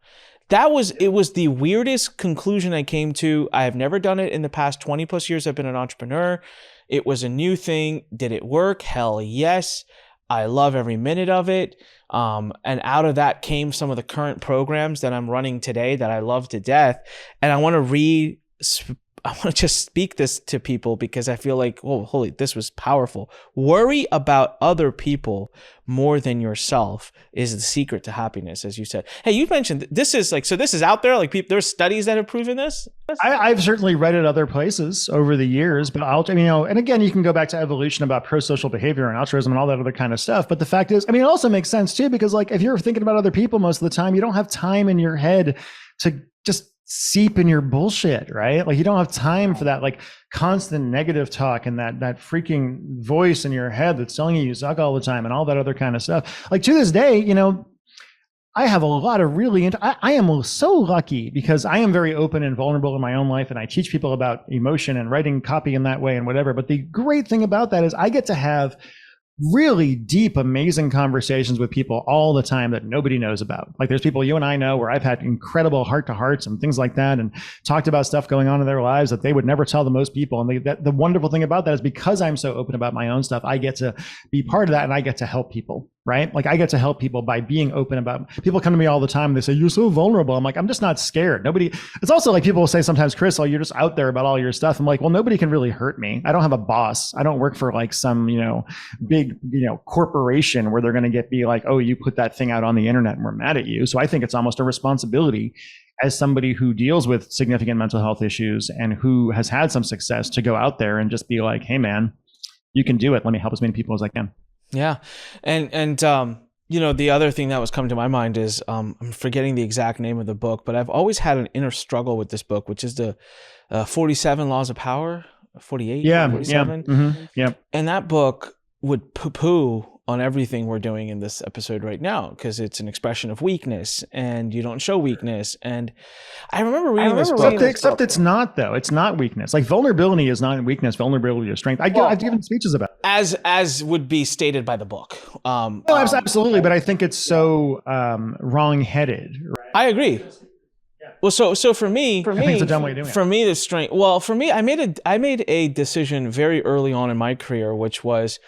It was the weirdest conclusion I came to. I have never done it in the past 20 plus years I've been an entrepreneur. It was a new thing. Did it work? Hell yes. I love every minute of it. And out of that came some of the current programs that I'm running today that I love to death. And I want to just speak this to people because I feel like, oh, holy, this was powerful. Worry about other people more than yourself is the secret to happiness, as you said. Hey, you mentioned this is like, so this is out there, like there's studies that have proven this? I've certainly read it other places over the years, but and again, you can go back to evolution about pro-social behavior and altruism and all that other kind of stuff. But the fact is, it also makes sense too, because like if you're thinking about other people most of the time, you don't have time in your head to just seep in your bullshit, right? Like you don't have time for that like constant negative talk and that freaking voice in your head that's telling you suck all the time and all that other kind of stuff. Like to this day, I have a lot of I am so lucky because I am very open and vulnerable in my own life, and I teach people about emotion and writing copy in that way and whatever. But the great thing about that is I get to have really deep, amazing conversations with people all the time that nobody knows about. Like there's people you and I know where I've had incredible heart-to-hearts and things like that, and talked about stuff going on in their lives that they would never tell to most people. And the wonderful thing about that is because I'm so open about my own stuff, I get to be part of that, and I get to help people, right? Like I get to help people by being open about. People come to me all the time and they say, "You're so vulnerable." I'm like, I'm just not scared. It's also like people will say sometimes, "Chris, you're just out there about all your stuff." I'm like, well, nobody can really hurt me. I don't have a boss. I don't work for like some, big, corporation where they're going to be like, "Oh, you put that thing out on the internet and we're mad at you." So I think it's almost a responsibility as somebody who deals with significant mental health issues and who has had some success to go out there and just be like, "Hey man, you can do it. Let me help as many people as I can." Yeah. And the other thing that was coming to my mind is, I'm forgetting the exact name of the book, but I've always had an inner struggle with this book, which is the 47 Laws of Power, 48, 47. Yeah. Mm-hmm. Yeah. And that book would poo-poo on everything we're doing in this episode right now, because it's an expression of weakness and you don't show weakness. And I remember reading this book. Except it's not, though. It's not weakness. Like vulnerability is not weakness. Vulnerability is strength. I've given speeches about it. As would be stated by the book. No, absolutely. But I think it's so wrong-headed. Right? I agree. Well, so for me, I think it's a dumb way of doing it. For me, the strength. Well, for me, I made a decision very early on in my career, which was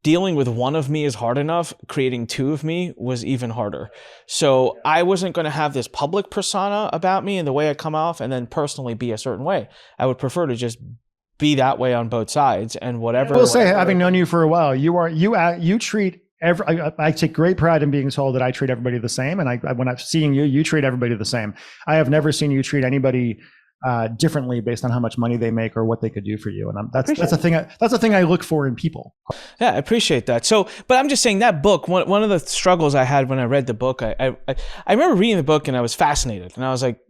dealing with one of me is hard enough. Creating two of me was even harder. So I wasn't going to have this public persona about me and the way I come off, and then personally be a certain way. I would prefer to just be that way on both sides, and whatever. I will say, having known you for a while, you treat. I take great pride in being told that I treat everybody the same, and when I'm seeing you, you treat everybody the same. I have never seen you treat anybody differently based on how much money they make or what they could do for you, and that's the thing. That's the thing I look for in people. Yeah, I appreciate that. So, but I'm just saying that book. One of the struggles I had when I read the book, I remember reading the book and I was fascinated, and I was like,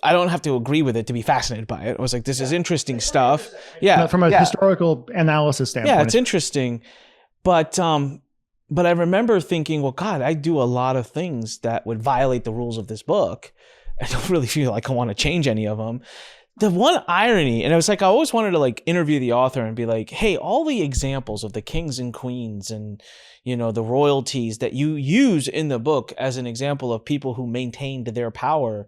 I don't have to agree with it to be fascinated by it. I was like, this is interesting stuff. Yeah, from a historical analysis standpoint. Yeah, it's interesting, but I remember thinking, well, God, I do a lot of things that would violate the rules of this book. I don't really feel like I want to change any of them. The one irony, and it was like I always wanted to like interview the author and be like, hey, all the examples of the kings and queens and, you know, the royalties that you use in the book as an example of people who maintained their power,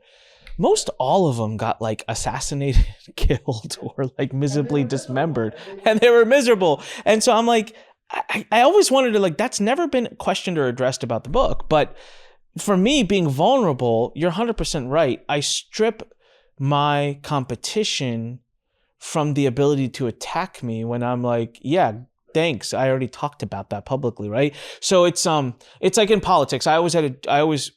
most all of them got like assassinated, killed, or like miserably dismembered, and they were miserable. And so I'm like, I always wanted to like, that's never been questioned or addressed about the book. But for me, being vulnerable, you're 100% right. I strip my competition from the ability to attack me when I'm like, yeah, thanks. I already talked about that publicly, right? So it's like in politics. I always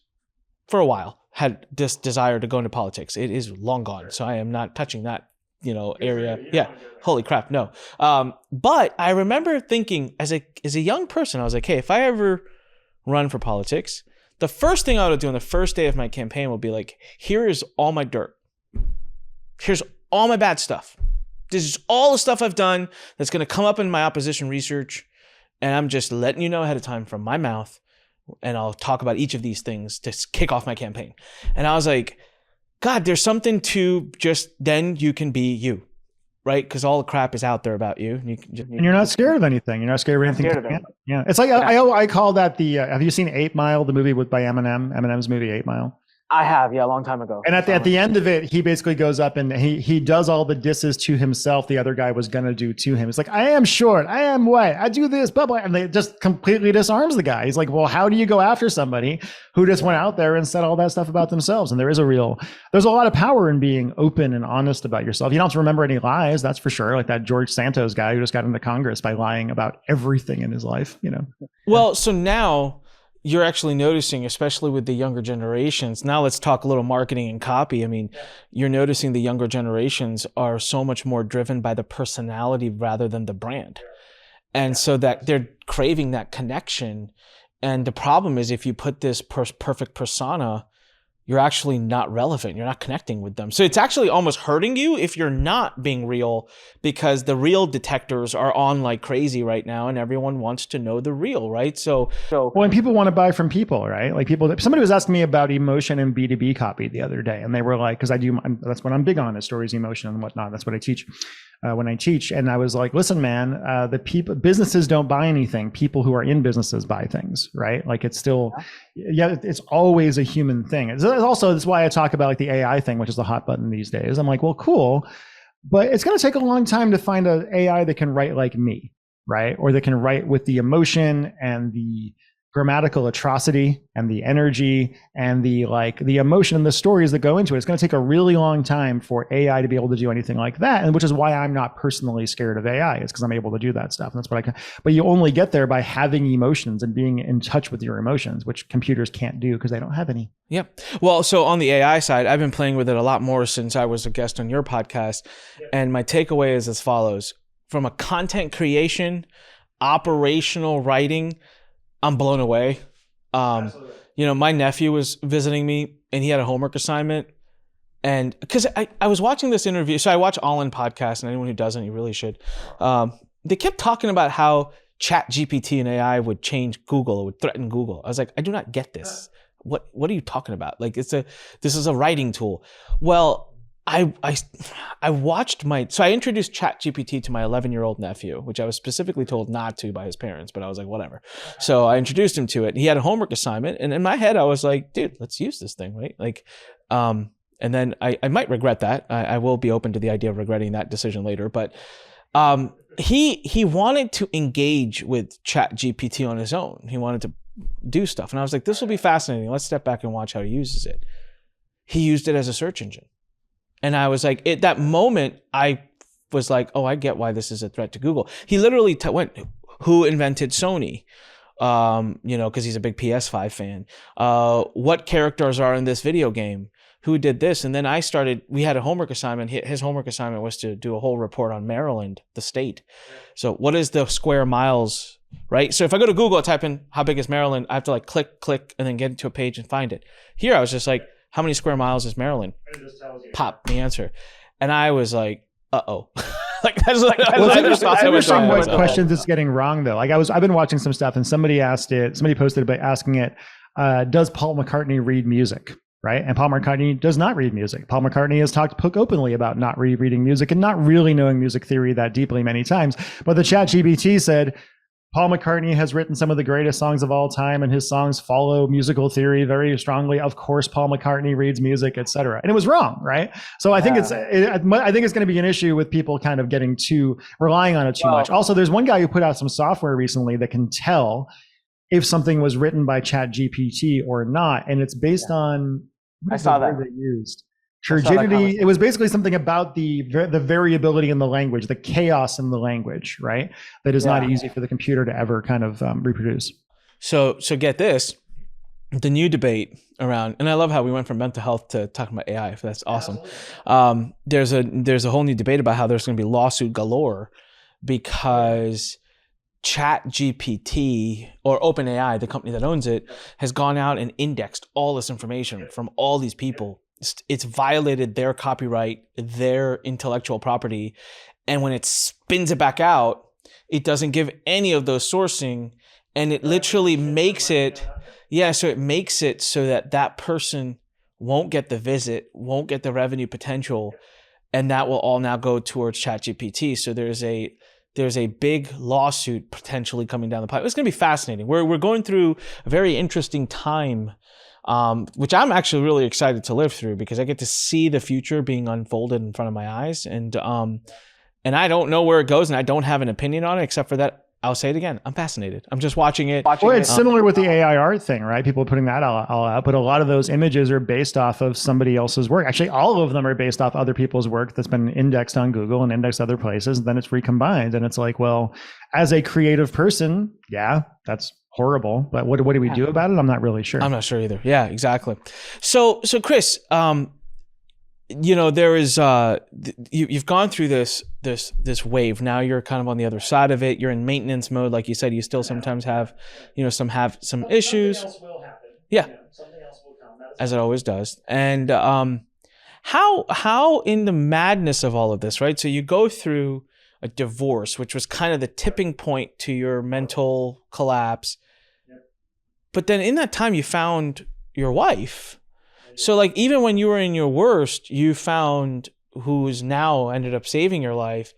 for a while had this desire to go into politics. It is long gone. So I am not touching that, area. Yeah. Holy crap. No. But I remember thinking as a young person, I was like, hey, if I ever run for politics, the first thing I would do on the first day of my campaign will be like, here is all my dirt. Here's all my bad stuff. This is all the stuff I've done that's going to come up in my opposition research. And I'm just letting you know ahead of time from my mouth. And I'll talk about each of these things to kick off my campaign. And I was like, God, there's something to just, then you can be you, right? Because all the crap is out there about you. And you're not scared of anything. You're not scared of anything. Yeah. It's like, I call that have you seen 8 Mile, the movie by Eminem? Eminem's movie 8 Mile? I have, yeah, a long time ago. And at the end of it, he basically goes up and he does all the disses to himself the other guy was going to do to him. It's like, I am short, I am white, I do this, blah, blah. And they just completely disarms the guy. He's like, well, how do you go after somebody who just went out there and said all that stuff about themselves? And there's a lot of power in being open and honest about yourself. You don't have to remember any lies, that's for sure. Like that George Santos guy who just got into Congress by lying about everything in his life, Well, so now you're actually noticing, especially with the younger generations. Now let's talk a little marketing and copy. I mean, you're noticing the younger generations are so much more driven by the personality rather than the brand. And so that they're craving that connection. And the problem is if you put this perfect persona, you're actually not relevant. You're not connecting with them. So it's actually almost hurting you if you're not being real, because the real detectors are on like crazy right now and everyone wants to know the real, right? So when people want to buy from people, right? Like somebody was asking me about emotion and B2B copy the other day. And they were like, cause that's what I'm big on is stories, emotion and whatnot. That's what I teach. When I teach. And I was like, listen, man, businesses don't buy anything. People who are in businesses buy things, right? Like it's still, it's always a human thing. That's why I talk about like the AI thing, which is the hot button these days. I'm like, well, cool, but it's going to take a long time to find an AI that can write like me, right? Or that can write with the emotion and the grammatical atrocity and the energy and the emotion and the stories that go into it. It's going to take a really long time for AI to be able to do anything like that. And which is why I'm not personally scared of AI. It's because I'm able to do that stuff. And that's what I can, but you only get there by having emotions and being in touch with your emotions, which computers can't do because they don't have any. Yep. Well, so on the AI side, I've been playing with it a lot more since I was a guest on your podcast. And my takeaway is as follows: from a content creation, operational writing, I'm blown away. My nephew was visiting me and he had a homework assignment. And because I was watching this interview, so I watch All In podcasts, and anyone who doesn't, you really should. They kept talking about how ChatGPT and AI would change Google, or would threaten Google. I was like, I do not get this. What are you talking about? Like this is a writing tool. Well, I introduced ChatGPT to my 11-year-old nephew, which I was specifically told not to by his parents, but I was like, whatever. So I introduced him to it. He had a homework assignment, and in my head, I was like, dude, let's use this thing, right? Like, And then I might regret that. I will be open to the idea of regretting that decision later. But he wanted to engage with ChatGPT on his own. He wanted to do stuff. And I was like, this will be fascinating. Let's step back and watch how he uses it. He used it as a search engine. And I was like, at that moment, I was like, oh, I get why this is a threat to Google. He literally went, who invented Sony? Because he's a big PS5 fan. What characters are in this video game? Who did this? And then we had a homework assignment. His homework assignment was to do a whole report on Maryland, the state. So what is the square miles, right? So if I go to Google, I type in how big is Maryland, I have to like click, and then get into a page and find it. Here, I was just like, how many square miles is Maryland? And it just tells you. Pop, the answer. And I was like, uh-oh. I understand what questions it's getting wrong though. Like I've been watching some stuff and somebody posted about asking it, does Paul McCartney read music? Right. And Paul McCartney does not read music. Paul McCartney has talked openly about not reading music and not really knowing music theory that deeply many times. But the ChatGPT said, Paul McCartney has written some of the greatest songs of all time and his songs follow musical theory very strongly. Of course, Paul McCartney reads music, etc. And it was wrong. Right. So I think it's going to be an issue with people kind of relying on it too much. Also, there's one guy who put out some software recently that can tell if something was written by ChatGPT or not. And it's based on, I saw that they used turgidity. It was basically something about the variability in the language, the chaos in the language, right? That is not easy for the computer to ever kind of reproduce. So get this, the new debate around, and I love how we went from mental health to talking about AI. That's awesome. There's a whole new debate about how there's going to be lawsuit galore because ChatGPT or OpenAI, the company that owns it, has gone out and indexed all this information from all these people. It's violated their copyright, their intellectual property. And when it spins it back out, it doesn't give any of those sourcing. And it literally makes it, so it makes it so that person won't get the visit, won't get the revenue potential. And that will all now go towards ChatGPT. So there's a big lawsuit potentially coming down the pipe. It's going to be fascinating. We're going through a very interesting time, which I'm actually really excited to live through because I get to see the future being unfolded in front of my eyes. And I don't know where it goes and I don't have an opinion on it except for that. I'll say it again. I'm fascinated. I'm just watching it. Well, it's similar with the AI art thing, right? People putting that all out, but a lot of those images are based off of somebody else's work. Actually, all of them are based off other people's work that's been indexed on Google and indexed other places. And then it's recombined. And it's like, well, as a creative person, that's horrible. But what do we do about it? I'm not really sure. I'm not sure either. Yeah, exactly. So Chris, there is you've gone through this wave. Now you're kind of on the other side of it. You're in maintenance mode, like you said. You still sometimes have some issues. Something else will happen. Yeah, something else will come, as it always does. And how in the madness of all of this, right? So you go through a divorce, which was kind of the tipping point to your mental collapse. But then in that time, you found your wife. So like even when you were in your worst, you found who's now ended up saving your life.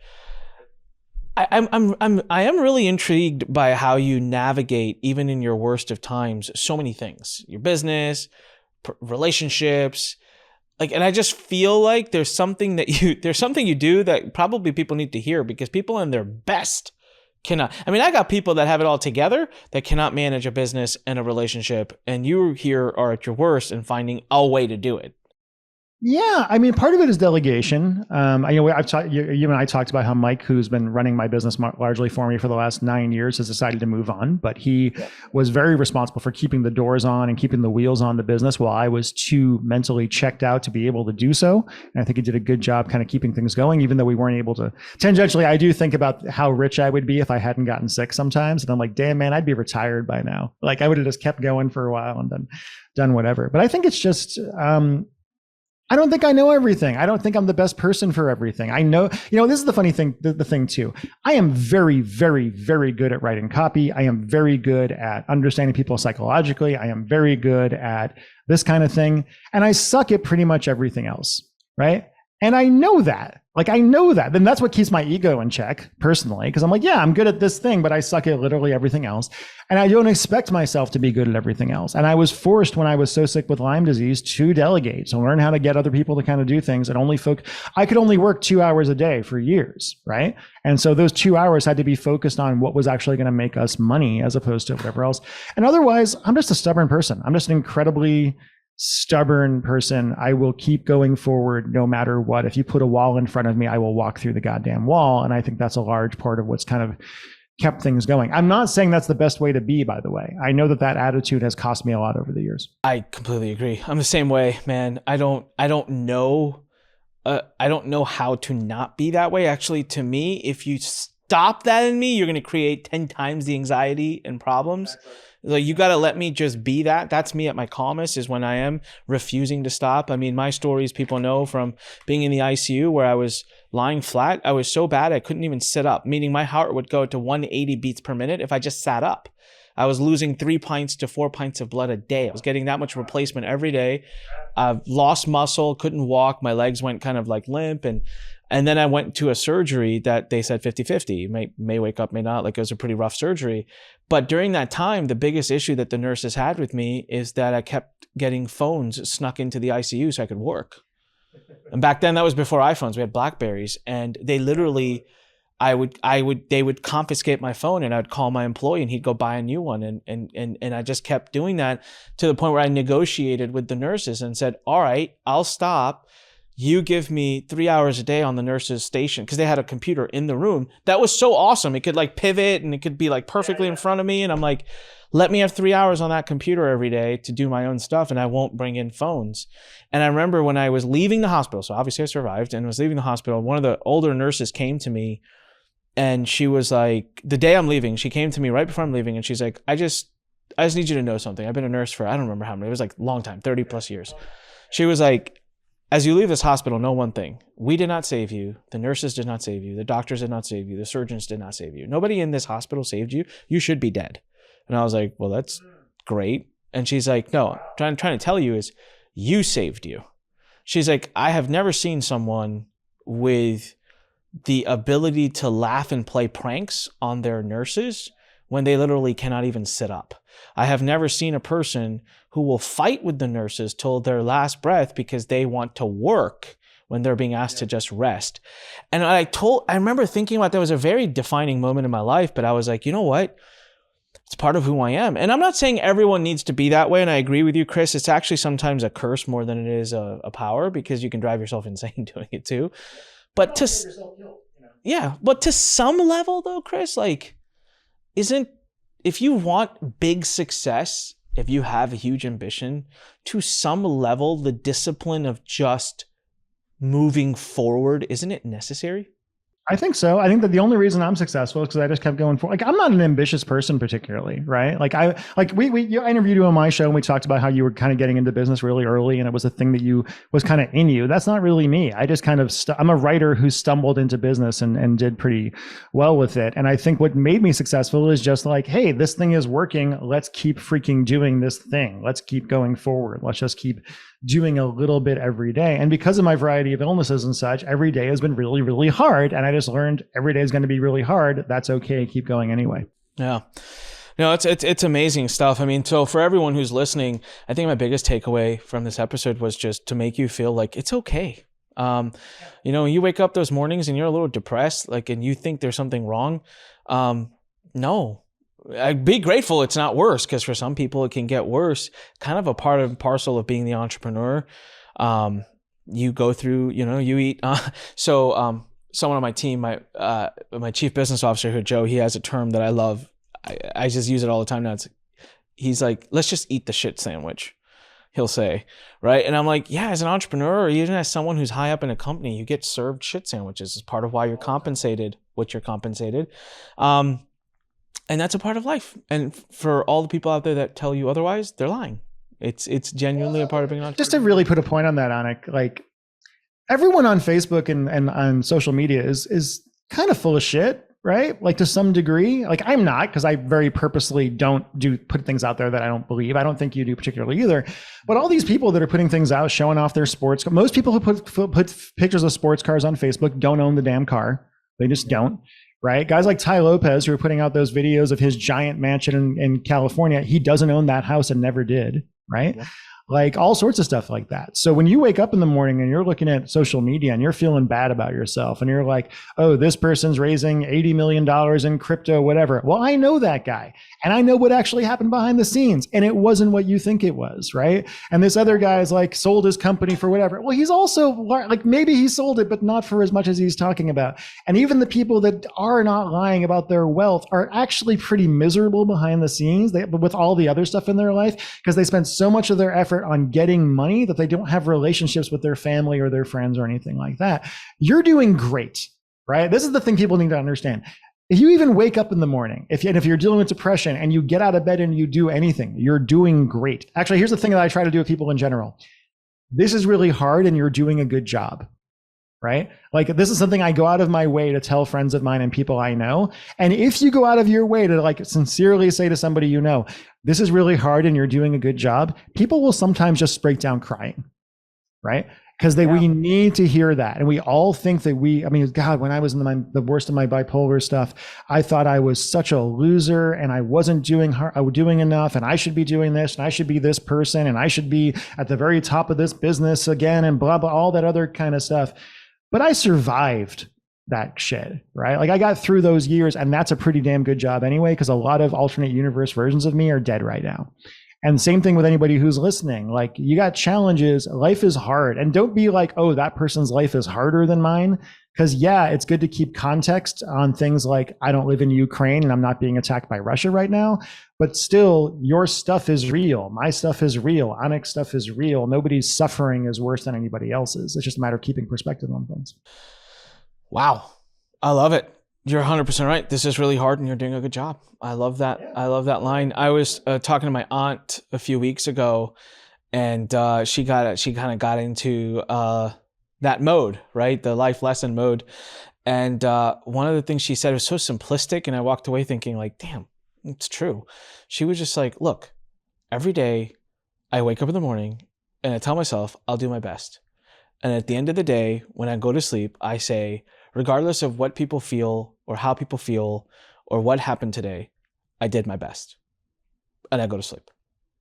I am really intrigued by how you navigate even in your worst of times so many things, your business, relationships, and I just feel like there's something you do that probably people need to hear because people in their best cannot. I mean, I got people that have it all together that cannot manage a business and a relationship, and you here are at your worst and finding a way to do it. Yeah, I mean, part of it is delegation. You and I talked about how Mike, who's been running my business largely for me for the last 9 years, has decided to move on. But he was very responsible for keeping the doors on and keeping the wheels on the business while I was too mentally checked out to be able to do so. And I think he did a good job kind of keeping things going, even though we weren't able to. Tangentially, I do think about how rich I would be if I hadn't gotten sick sometimes. And I'm like, damn, man, I'd be retired by now. Like I would have just kept going for a while and then done whatever. But I think it's just... I don't think I know everything. I don't think I'm the best person for everything. I know, this is the funny thing, the thing too. I am very, very, very good at writing copy. I am very good at understanding people psychologically. I am very good at this kind of thing. And I suck at pretty much everything else, right? And I know that. Like, I know that. Then that's what keeps my ego in check personally. Cause I'm like, yeah, I'm good at this thing, but I suck at literally everything else. And I don't expect myself to be good at everything else. And I was forced when I was so sick with Lyme disease to delegate, to learn how to get other people to kind of do things and I could only work 2 hours a day for years. Right. And so those 2 hours had to be focused on what was actually going to make us money as opposed to whatever else. And otherwise, I'm just a stubborn person. I'm just an incredibly stubborn person. I will keep going forward no matter what. If you put a wall in front of me, I will walk through the goddamn wall. And I think that's a large part of what's kind of kept things going. I'm not saying that's the best way to be, by the way. I know that attitude has cost me a lot over the years. I completely agree. I'm the same way, man. I don't know how to not be that way. Actually, to me, if you stop that in me, you're going to create 10 times the anxiety and problems. Like, you got to let me just be that. That's me at my calmest, is when I am refusing to stop. I mean, my stories people know from being in the ICU where I was lying flat. I was so bad I couldn't even sit up, meaning my heart would go to 180 beats per minute if I just sat up. I was losing 3 pints to 4 pints of blood a day. I was getting that much replacement every day. I've lost muscle, couldn't walk. My legs went kind of like limp. And then I went to a surgery that they said 50-50. May wake up, may not. Like, it was a pretty rough surgery. But during that time, the biggest issue that the nurses had with me is that I kept getting phones snuck into the ICU so I could work. And back then, that was before iPhones. We had Blackberries. And they literally, they would confiscate my phone, and I'd call my employee and he'd go buy a new one. And I just kept doing that to the point where I negotiated with the nurses and said, all right, I'll stop. You give me 3 hours a day on the nurse's station, because they had a computer in the room that was so awesome. It could like pivot and it could be like perfectly in front of me. And I'm like, let me have 3 hours on that computer every day to do my own stuff, and I won't bring in phones. And I remember when I was leaving the hospital, so obviously I survived and was leaving the hospital, one of the older nurses came to me, and she was like, the day I'm leaving, she came to me right before I'm leaving, and she's like, I just need you to know something. I've been a nurse for, I don't remember how many, it was like a long time, 30 plus years. She was like, as you leave this hospital, know one thing. We did not save you. The nurses did not save you. The doctors did not save you. The surgeons did not save you. Nobody in this hospital saved you. You should be dead. And I was like, well, that's great. And she's like, no, trying to tell you is you saved you. She's like, I have never seen someone with the ability to laugh and play pranks on their nurses when they literally cannot even sit up. I have never seen a person who will fight with the nurses till their last breath because they want to work when they're being asked to just rest. And I remember thinking about that was a very defining moment in my life, but I was like, you know what? It's part of who I am. And I'm not saying everyone needs to be that way. And I agree with you, Chris. It's actually sometimes a curse more than it is a power, because you can drive yourself insane doing it too. But but to some level though, Chris, like, if you want big success, if you have a huge ambition, to some level, the discipline of just moving forward, isn't it necessary? I think so. I think that the only reason I'm successful is because I just kept going for, like, I'm not an ambitious person particularly, right? I interviewed you on my show and we talked about how you were kind of getting into business really early and it was a thing that was kind of in you. That's not really me. I just kind of, I'm a writer who stumbled into business and did pretty well with it. And I think what made me successful is just like, hey, this thing is working. Let's keep freaking doing this thing. Let's keep going forward. Let's just keep doing a little bit every day. And because of my variety of illnesses and such, every day has been really, really hard. And I just learned every day is going to be really hard. That's okay. Keep going anyway. Yeah. No, it's amazing stuff. I mean, so for everyone who's listening, I think my biggest takeaway from this episode was just to make you feel like it's okay. When you wake up those mornings and you're a little depressed, like, and you think there's something wrong. No. I'd be grateful it's not worse, because for some people it can get worse. Kind of a part and parcel of being the entrepreneur. You go through, you eat. Someone on my team, my chief business officer here, Joe, he has a term that I love. I just use it all the time now. He's like, let's just eat the shit sandwich, he'll say, right? And I'm like, yeah, as an entrepreneur or even as someone who's high up in a company, you get served shit sandwiches as part of why you're compensated what you're compensated. And that's a part of life. And for all the people out there that tell you otherwise, they're lying. It's genuinely a part of being an entrepreneur. Just to really put a point on that, Anik, like, everyone on Facebook and on social media is kind of full of shit, right? Like to some degree, like I'm not, because I very purposely don't put things out there that I don't believe. I don't think you do particularly either. But all these people that are putting things out, showing off their sports, most people who put pictures of sports cars on Facebook don't own the damn car. They just don't, right? Guys like Ty Lopez who are putting out those videos of his giant mansion in California, he doesn't own that house and never did, right? Yeah. Like all sorts of stuff like that. So when you wake up in the morning and you're looking at social media and you're feeling bad about yourself and you're like, oh, this person's raising $80 million in crypto, whatever. Well, I know that guy and I know what actually happened behind the scenes and it wasn't what you think it was, right? And this other guy is like sold his company for whatever. Well, he's also like, maybe he sold it, but not for as much as he's talking about. And even the people that are not lying about their wealth are actually pretty miserable behind the scenes with all the other stuff in their life because they spend so much of their effort on getting money that they don't have relationships with their family or their friends or anything like that. You're doing great, right? This is the thing people need to understand. If you even wake up in the morning, if you're dealing with depression and you get out of bed and you do anything, you're doing great. Actually, here's the thing that I try to do with people in general. This is really hard and you're doing a good job. Right? Like this is something I go out of my way to tell friends of mine and people I know. And if you go out of your way to like sincerely say to somebody, you know, this is really hard and you're doing a good job, people will sometimes just break down crying, right? Because we need to hear that. And we all think that God, when I was in the worst of my bipolar stuff, I thought I was such a loser and I wasn't doing enough and I should be doing this and I should be this person and I should be at the very top of this business again and blah, blah, all that other kind of stuff. But I survived that shit, right? Like I got through those years and that's a pretty damn good job anyway, because a lot of alternate universe versions of me are dead right now. And same thing with anybody who's listening. Like you got challenges, life is hard. And don't be like, oh, that person's life is harder than mine. Because yeah, it's good to keep context on things like I don't live in Ukraine and I'm not being attacked by Russia right now. But still, your stuff is real. My stuff is real. Anik's stuff is real. Nobody's suffering is worse than anybody else's. It's just a matter of keeping perspective on things. Wow. I love it. You're 100% right. This is really hard and you're doing a good job. I love that. Yeah. I love that line. I was talking to my aunt a few weeks ago and she kind of got into that mode, right? The life lesson mode. And one of the things she said was so simplistic and I walked away thinking like, damn, it's true. She was just like, look, every day I wake up in the morning and I tell myself I'll do my best. And at the end of the day, when I go to sleep, I say, regardless of what people feel or how people feel or what happened today, I did my best. And I go to sleep.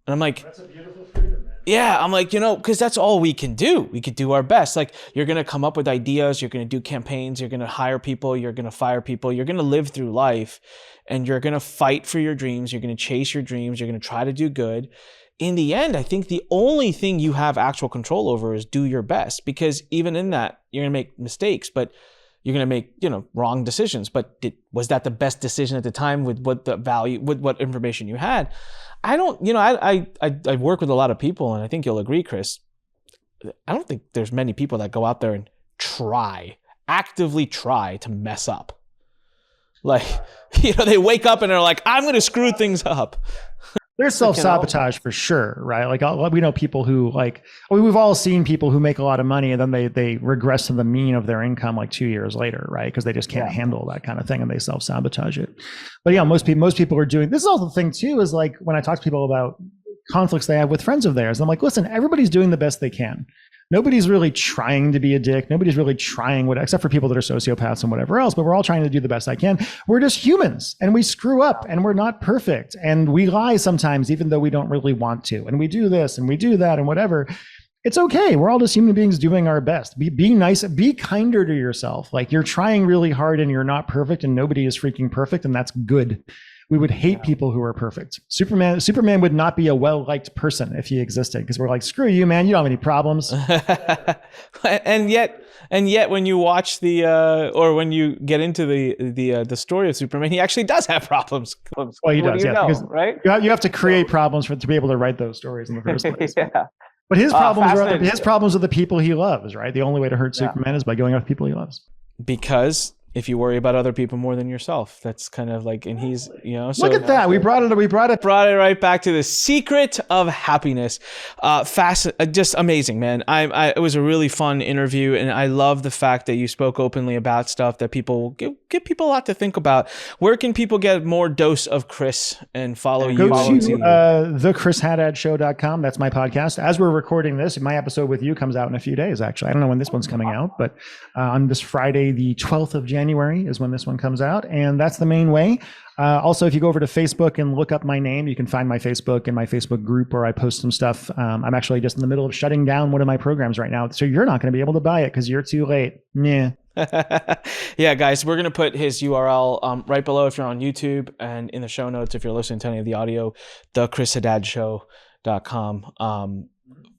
And I'm like, that's a beautiful freedom, man. Yeah, I'm like, because that's all we can do. We could do our best. Like you're going to come up with ideas. You're going to do campaigns. You're going to hire people. You're going to fire people. You're going to live through life and you're going to fight for your dreams. You're going to chase your dreams. You're going to try to do good. In the end, I think the only thing you have actual control over is do your best, because even in that, you're going to make mistakes, but you're going to make, wrong decisions. But was that the best decision at the time with what the value, with what information you had? I don't, I work with a lot of people and I think you'll agree, Chris. I don't think there's many people that go out there and actively try to mess up. Like, they wake up and they're like, I'm going to screw things up. There's self-sabotage for sure, right? Like we know people who we've all seen people who make a lot of money and then they regress to the mean of their income like 2 years later, right? Because they just can't handle that kind of thing and they self-sabotage it. But yeah, most people are doing, this is also the thing too, is like when I talk to people about conflicts they have with friends of theirs, I'm like, listen, everybody's doing the best they can. Nobody's really trying to be a dick. Nobody's really trying except for people that are sociopaths and whatever else, but we're all trying to do the best I can. We're just humans and we screw up and we're not perfect. And we lie sometimes, even though we don't really want to. And we do this and we do that and whatever. It's okay. We're all just human beings doing our best. Be nice, be kinder to yourself. Like you're trying really hard and you're not perfect and nobody is freaking perfect. And that's good. We would hate people who are perfect. Superman would not be a well-liked person if he existed, because we're like, screw you, man. You don't have any problems. and yet when you watch or when you get into the story of Superman, he actually does have problems. Well, he does, because right? You have to create problems to be able to write those stories in the first place. Yeah. But his problems are the people he loves, right? The only way to hurt Superman is by going after people he loves. Because if you worry about other people more than yourself. That's kind of like, and he's, so look at that. We brought it right back to the secret of happiness. Just amazing, man. It was a really fun interview, and I love the fact that you spoke openly about stuff that people give people a lot to think about. Where can people get more dose of Chris and follow you? Go to thechrishaddad.show.com. That's my podcast. As we're recording this, my episode with you comes out in a few days, actually. I don't know when this one's coming out, but on this Friday, the 12th of January is when this one comes out. And that's the main way. Also, if you go over to Facebook and look up my name, you can find my Facebook and my Facebook group where I post some stuff. I'm actually just in the middle of shutting down one of my programs right now. So you're not going to be able to buy it because you're too late. Yeah. Yeah, guys, we're going to put his URL right below if you're on YouTube, and in the show notes if you're listening to any of the audio, thechrishaddad.show.com.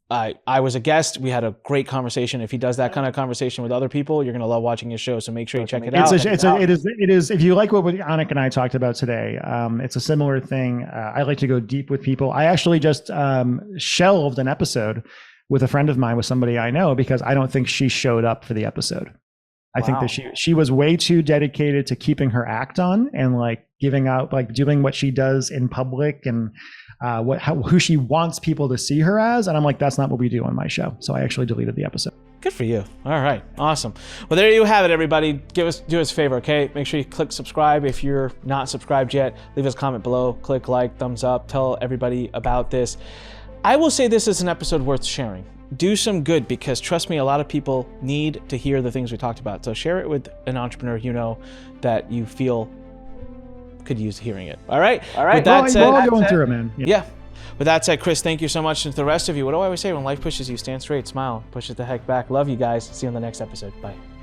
I was a guest. We had a great conversation. If he does that kind of conversation with other people, you're going to love watching his show. So make sure you check it out. It is. If you like what Anik and I talked about today, it's a similar thing. I like to go deep with people. I actually just shelved an episode with a friend of mine, with somebody I know, because I don't think she showed up for the episode. I think that she was way too dedicated to keeping her act on and like giving out, like doing what she does in public and who she wants people to see her as. And I'm like, that's not what we do on my show. So I actually deleted the episode. Good for you. All right. Awesome. Well, there you have it, everybody. Do us a favor, okay? Make sure you click subscribe. If you're not subscribed yet, leave us a comment below, click like, thumbs up, tell everybody about this. I will say this is an episode worth sharing. Do some good, because trust me, a lot of people need to hear the things we talked about. So share it with an entrepreneur that you feel could use hearing it. All right. With that said, we're all going through it, man. Yeah. With that said, Chris, thank you so much. And to the rest of you, what do I always say? When life pushes you, stand straight, smile, push it the heck back. Love you guys. See you on the next episode. Bye.